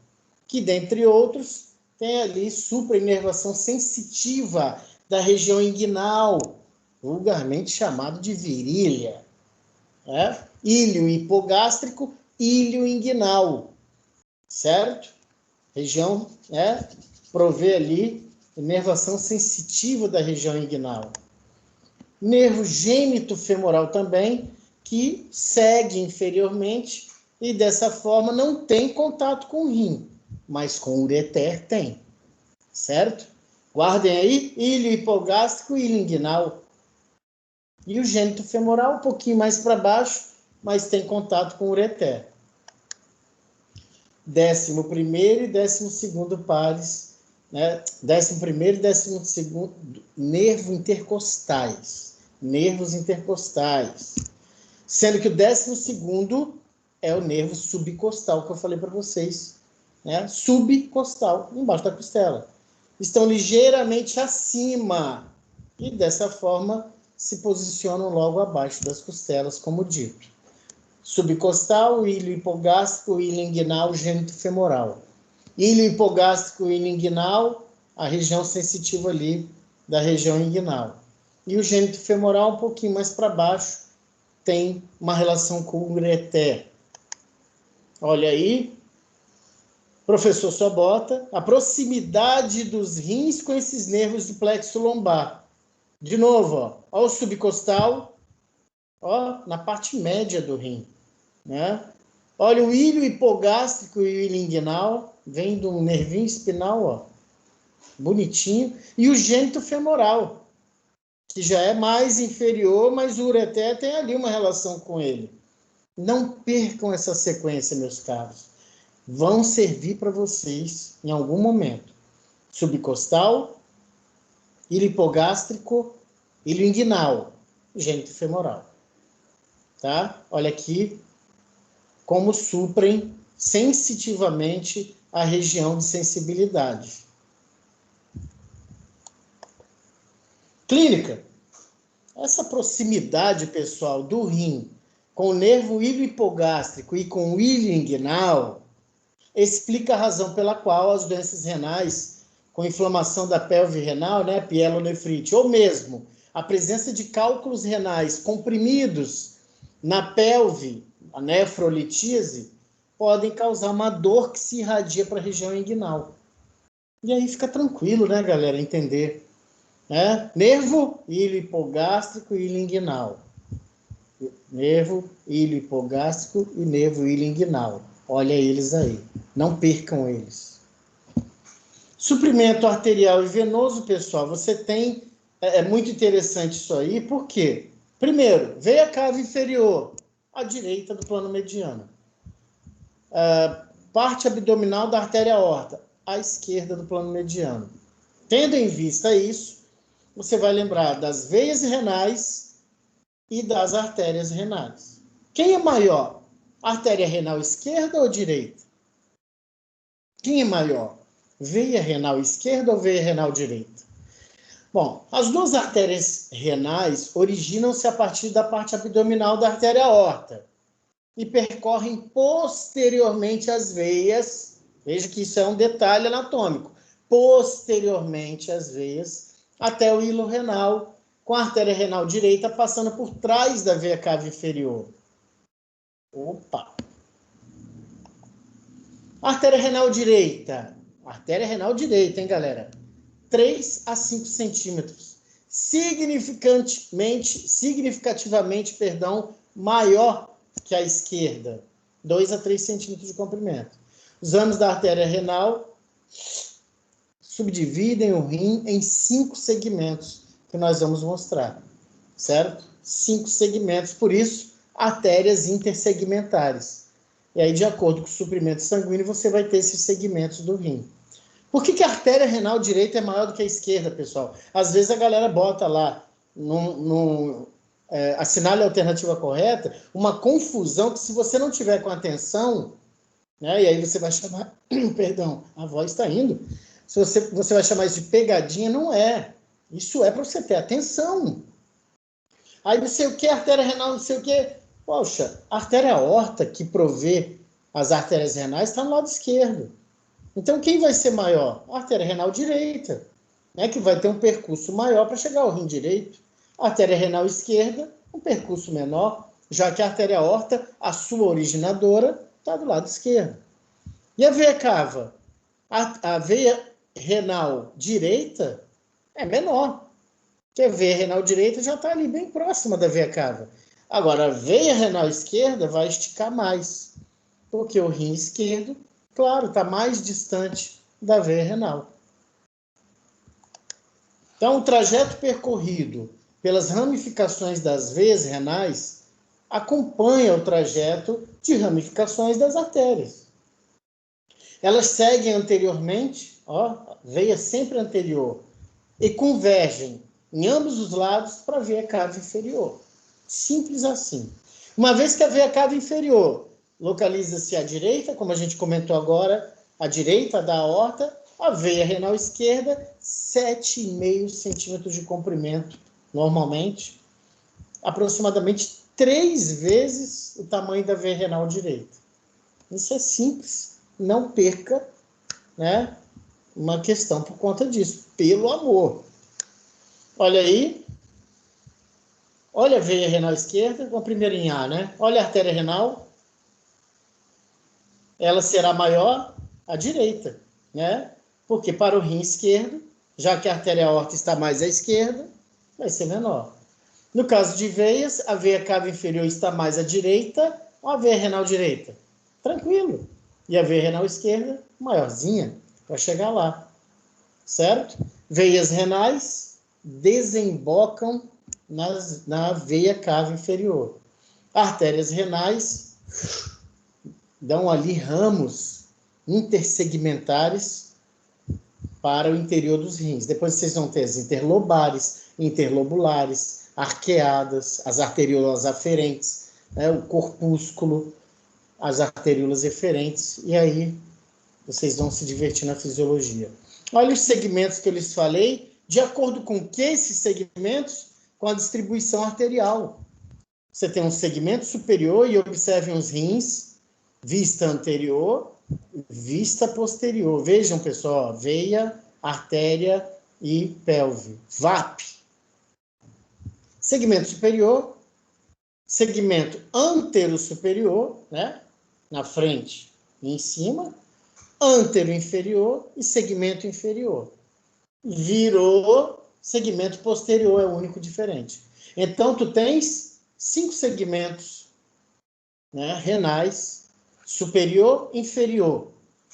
que, dentre outros, tem ali suprainervação sensitiva da região inguinal, vulgarmente chamado de virilha. Ilho hipogástrico, ilho inguinal, certo? Região, provê ali inervação sensitiva da região inguinal. Nervo gênito femoral também, que segue inferiormente e dessa forma não tem contato com o rim, mas com o ureter tem, certo? Guardem aí, ilho hipogástrico e ilho inguinal. E o gênito femoral um pouquinho mais para baixo, mas tem contato com o ureter. 11º e 12º pares, né? 11º e 12º nervo intercostais. Nervos intercostais. Sendo que o 12º é o nervo subcostal, que eu falei para vocês. Né? Subcostal, embaixo da costela. Estão ligeiramente acima. E dessa forma se posicionam logo abaixo das costelas, como dito. Subcostal, ilho hipogástrico, ilho inguinal, gênito femoral. Ilho hipogástrico, ilho inguinal, a região sensitiva ali da região inguinal. E o gênito femoral um pouquinho mais para baixo tem uma relação com o ureter. Olha aí, professor Sobota, a proximidade dos rins com esses nervos do plexo lombar. De novo, ó o subcostal, ó, na parte média do rim. Né? Olha, o ilho hipogástrico e o ilho inguinal, vem do nervinho espinal, ó, bonitinho. E o gênito femoral, que já é mais inferior, mas o ureter tem ali uma relação com ele. Não percam essa sequência, meus caros. Vão servir para vocês em algum momento. Subcostal, ilho hipogástrico, ilho inguinal, gênito femoral. Tá? Olha aqui como suprem sensitivamente a região de sensibilidade. Clínica. Essa proximidade, pessoal, do rim com o nervo ilho hipogástrico e com o ilho inguinal explica a razão pela qual as doenças renais com inflamação da pelve renal, né, pielonefrite, ou mesmo a presença de cálculos renais comprimidos na pelve, a nefrolitise, podem causar uma dor que se irradia para a região inguinal. E aí fica tranquilo, né, galera, entender. Nervo, ilho hipogástrico e ilho inguinal. Nervo, ilho hipogástrico e nervo, ilho inguinal. Olha eles aí. Não percam eles. Suprimento arterial e venoso, pessoal, você tem... É muito interessante isso aí, por quê? Primeiro, veia cava inferior, à direita do plano mediano. Parte abdominal da artéria aorta, à esquerda do plano mediano. Tendo em vista isso, você vai lembrar das veias renais e das artérias renais. Quem é maior? Artéria renal esquerda ou direita? Quem é maior? Veia renal esquerda ou veia renal direita? Bom, as duas artérias renais originam-se a partir da parte abdominal da artéria aorta e percorrem posteriormente as veias, veja que isso é um detalhe anatômico, posteriormente as veias até o hilo renal, com a artéria renal direita passando por trás da veia cava inferior. Opa! Artéria renal direita, hein, galera? 3 a 5 centímetros. Significativamente, maior que a esquerda. 2 a 3 centímetros de comprimento. Os ramos da artéria renal subdividem o rim em 5 segmentos, que nós vamos mostrar. Certo? 5 segmentos, por isso, artérias intersegmentares. E aí, de acordo com o suprimento sanguíneo, você vai ter esses segmentos do rim. Por que a artéria renal direita é maior do que a esquerda, pessoal? Às vezes a galera bota lá, assinale a alternativa correta, uma confusão que se você não tiver com atenção, né, e aí você vai chamar, perdão, a voz está indo, se você vai chamar isso de pegadinha, não é. Isso é para você ter atenção. Aí não sei o que, artéria renal, não sei o que. Poxa, a artéria aorta que provê As artérias renais estão no lado esquerdo. Então, quem vai ser maior? A artéria renal direita, né, que vai ter um percurso maior para chegar ao rim direito. A artéria renal esquerda, um percurso menor, já que a artéria aorta, a sua originadora, está do lado esquerdo. E a veia cava? A veia renal direita é menor, porque a veia renal direita já está ali bem próxima da veia cava. Agora, a veia renal esquerda vai esticar mais, porque o rim esquerdo, claro, está mais distante da veia renal. Então, o trajeto percorrido pelas ramificações das veias renais acompanha o trajeto de ramificações das artérias. Elas seguem anteriormente, ó, veia sempre anterior, e convergem em ambos os lados para a veia cava inferior. Simples assim. Uma vez que a veia cava inferior localiza-se à direita, como a gente comentou agora, à direita da aorta, a veia renal esquerda, 7,5 centímetros de comprimento, normalmente, aproximadamente 3 vezes o tamanho da veia renal direita. Isso é simples, não perca, né, uma questão por conta disso, pelo amor. Olha aí, olha a veia renal esquerda, a primeira em A, né? Olha a artéria renal, ela será maior à direita, né? Porque para o rim esquerdo, já que a artéria aorta está mais à esquerda, vai ser menor. No caso de veias, a veia cava inferior está mais à direita ou a veia renal direita? Tranquilo. E a veia renal esquerda, maiorzinha, para chegar lá. Certo? Veias renais desembocam na veia cava inferior. Artérias renais dão ali ramos intersegmentares para o interior dos rins. Depois vocês vão ter as interlobares, interlobulares, arqueadas, as arteriolas aferentes, né, o corpúsculo, as arteriolas eferentes, e aí vocês vão se divertir na fisiologia. Olha os segmentos que eu lhes falei, de acordo com que esses segmentos, com a distribuição arterial. Você tem um segmento superior e observem os rins, vista anterior, vista posterior. Vejam, pessoal, veia, artéria e pelve. VAP. Segmento superior, segmento antero-superior, né? Na frente e em cima, antero-inferior e segmento inferior. Virou, segmento posterior é o único diferente. Então, tu tens 5 segmentos, né, renais, superior, inferior,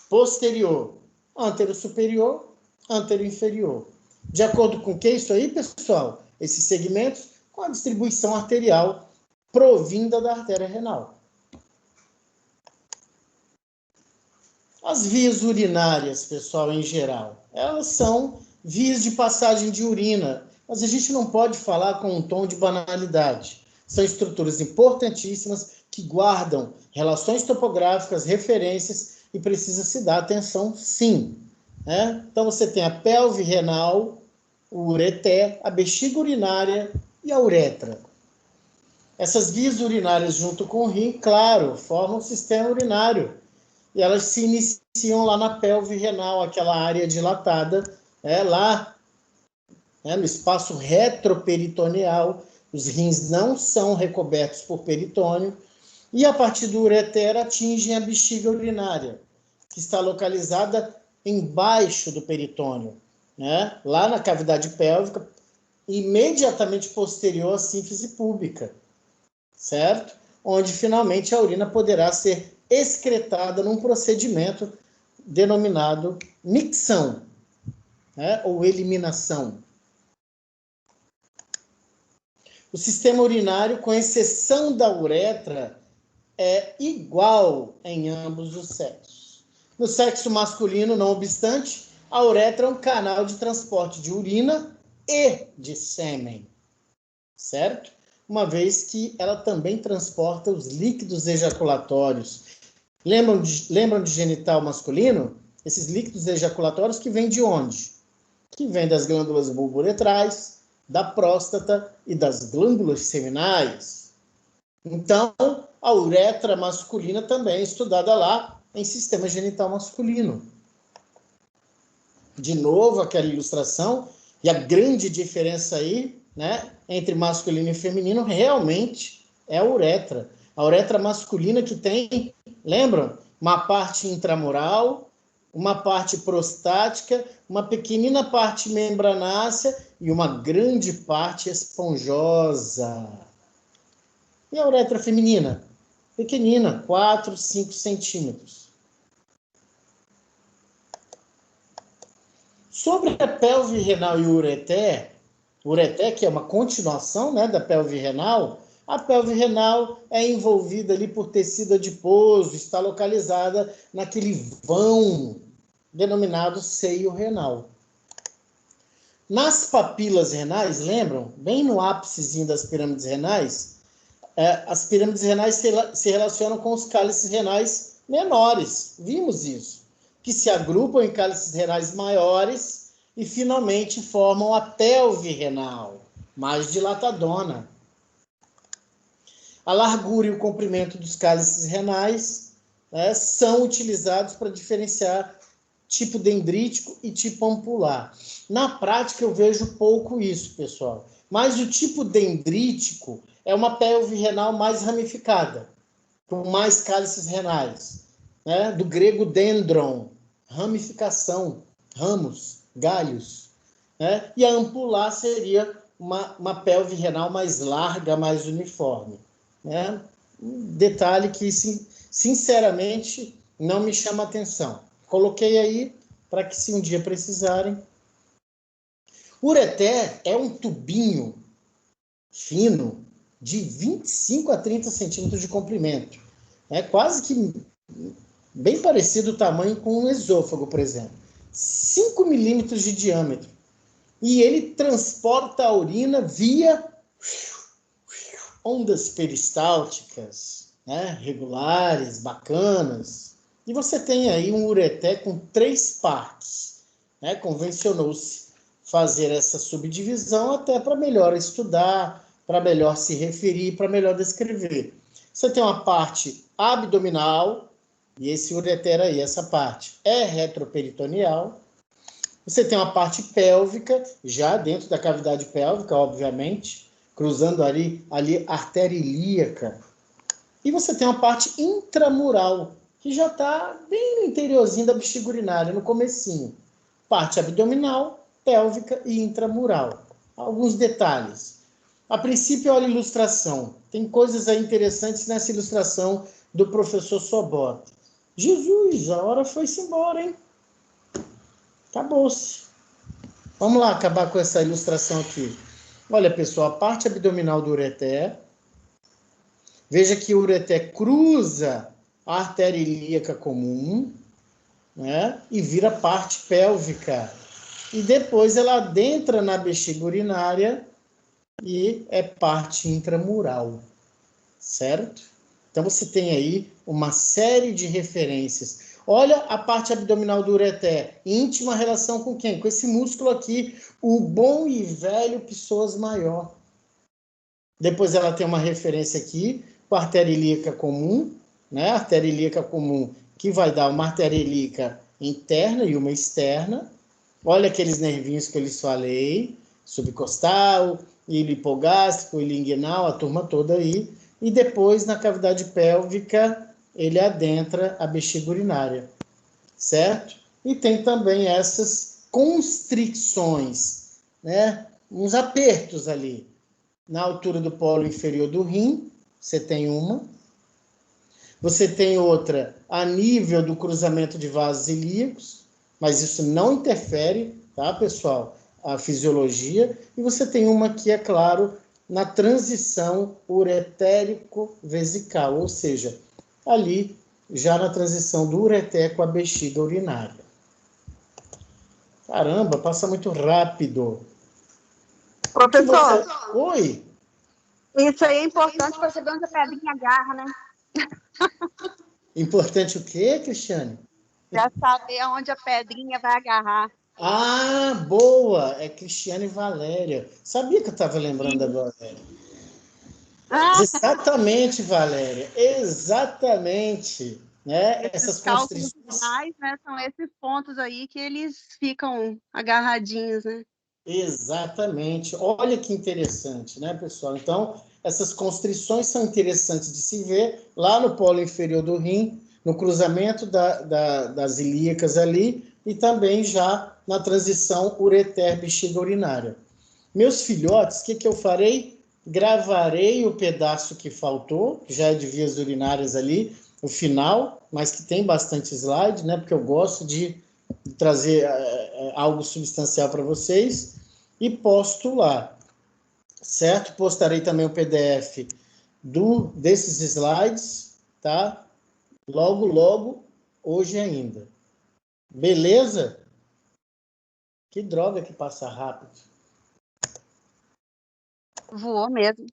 posterior, antero-superior, antero-inferior. De acordo com o que é isso aí, pessoal? Esses segmentos com a distribuição arterial provinda da artéria renal. As vias urinárias, pessoal, em geral, elas são vias de passagem de urina, mas a gente não pode falar com um tom de banalidade. São estruturas importantíssimas que guardam relações topográficas, referências, e precisa se dar atenção, sim. Né? Então, você tem a pelve renal, o ureter, a bexiga urinária e a uretra. Essas vias urinárias, junto com o rim, claro, formam o sistema urinário. E elas se iniciam lá na pelve renal, aquela área dilatada, lá no espaço retroperitoneal. Os rins não são recobertos por peritônio. E a partir do ureter atingem a bexiga urinária, que está localizada embaixo do peritônio, né? Lá na cavidade pélvica, imediatamente posterior à sínfise púbica, certo? Onde finalmente a urina poderá ser excretada num procedimento denominado micção, né? Ou eliminação. O sistema urinário, com exceção da uretra, é igual em ambos os sexos. No sexo masculino, não obstante, a uretra é um canal de transporte de urina e de sêmen, certo? Uma vez que ela também transporta os líquidos ejaculatórios. Lembram de genital masculino? Esses líquidos ejaculatórios que vêm de onde? Que vêm das glândulas bulbouretrais, da próstata e das glândulas seminais. Então, a uretra masculina também é estudada lá em sistema genital masculino. De novo, aquela ilustração, e a grande diferença aí, né, entre masculino e feminino, realmente é a uretra. A uretra masculina que tem, lembram? Uma parte intramural, uma parte prostática, uma pequenina parte membranácea e uma grande parte esponjosa. E a uretra feminina? Pequenina, 4, 5 centímetros. Sobre a pelve renal e o ureter, que é uma continuação, né, da pelve renal, a pelve renal é envolvida ali por tecido adiposo, está localizada naquele vão denominado seio renal. Nas papilas renais, lembram? Bem no ápicezinho das pirâmides renais, as pirâmides renais se relacionam com os cálices renais menores. Vimos isso. Que se agrupam em cálices renais maiores e finalmente formam a pelve renal, mais dilatadona. A largura e o comprimento dos cálices renais são utilizados para diferenciar tipo dendrítico e tipo ampular. Na prática, eu vejo pouco isso, pessoal. Mas o tipo dendrítico é uma pelve renal mais ramificada, com mais cálices renais. Né? Do grego dendron, ramificação, ramos, galhos. Né? E a ampular seria uma pelve renal mais larga, mais uniforme. Né? Um detalhe que, sinceramente, não me chama atenção. Coloquei aí para que, se um dia precisarem. O ureter é um tubinho fino de 25 a 30 centímetros de comprimento. É quase que bem parecido o tamanho com um esôfago, por exemplo. 5 milímetros de diâmetro. E ele transporta a urina via ondas peristálticas, né, regulares, bacanas. E você tem aí um ureter com 3 partes. Né? Convencionou-se fazer essa subdivisão até para melhor estudar, para melhor se referir, para melhor descrever. Você tem uma parte abdominal, e esse ureter aí, essa parte é retroperitoneal. Você tem uma parte pélvica, já dentro da cavidade pélvica, obviamente, cruzando ali a artéria ilíaca. E você tem uma parte intramural, que já está bem no interiorzinho da bexiga urinária, no comecinho. Parte abdominal, pélvica e intramural. Alguns detalhes. A princípio, olha a ilustração. Tem coisas aí interessantes nessa ilustração do professor Sobota. Jesus, a hora foi-se embora, hein? Acabou-se. Vamos lá acabar com essa ilustração aqui. Olha, pessoal, a parte abdominal do ureter. Veja que o ureter cruza a artéria ilíaca comum, né? E vira parte pélvica. E depois ela adentra na bexiga urinária e é parte intramural. Certo? Então você tem aí uma série de referências. Olha a parte abdominal do ureter. Íntima relação com quem? Com esse músculo aqui, o bom e velho psoas maior. Depois ela tem uma referência aqui com a artéria ilíaca comum, né? A artéria ilíaca comum que vai dar uma artéria ilíaca interna e uma externa. Olha aqueles nervinhos que eu lhes falei, subcostal, ilho hipogástrico, ilho inguinal, a turma toda aí. E depois, na cavidade pélvica, ele adentra a bexiga urinária, certo? E tem também essas constricções, né? Uns apertos ali. Na altura do polo inferior do rim, você tem uma. Você tem outra a nível do cruzamento de vasos ilíacos, mas isso não interfere, tá, pessoal? A fisiologia. E você tem uma que, é claro, na transição uretérico-vesical, ou seja, ali já na transição do ureter com a bexiga urinária. Caramba, passa muito rápido. Professor, Oi? isso aí é importante para saber onde a pedrinha agarra, né? Importante o quê, Cristiane? Já saber onde a pedrinha vai agarrar. Ah, boa! É Cristiane Valéria. Sabia que eu estava lembrando agora. Exatamente, Valéria, exatamente. Né? Essas cálculos constrições. finais, né, são esses pontos aí que eles ficam agarradinhos, né? Exatamente. Olha que interessante, né, pessoal? Então, essas constrições são interessantes de se ver lá no polo inferior do rim, no cruzamento das ilíacas ali, e também já na transição ureter-bexiga urinária. Meus filhotes, o que eu farei? Gravarei o pedaço que faltou, que já é de vias urinárias ali, o final, mas que tem bastante slide, né? Porque eu gosto de trazer algo substancial para vocês e posto lá, certo? Postarei também o PDF desses slides, tá? Logo, logo, hoje ainda. Beleza? Que droga que passa rápido. Voou mesmo.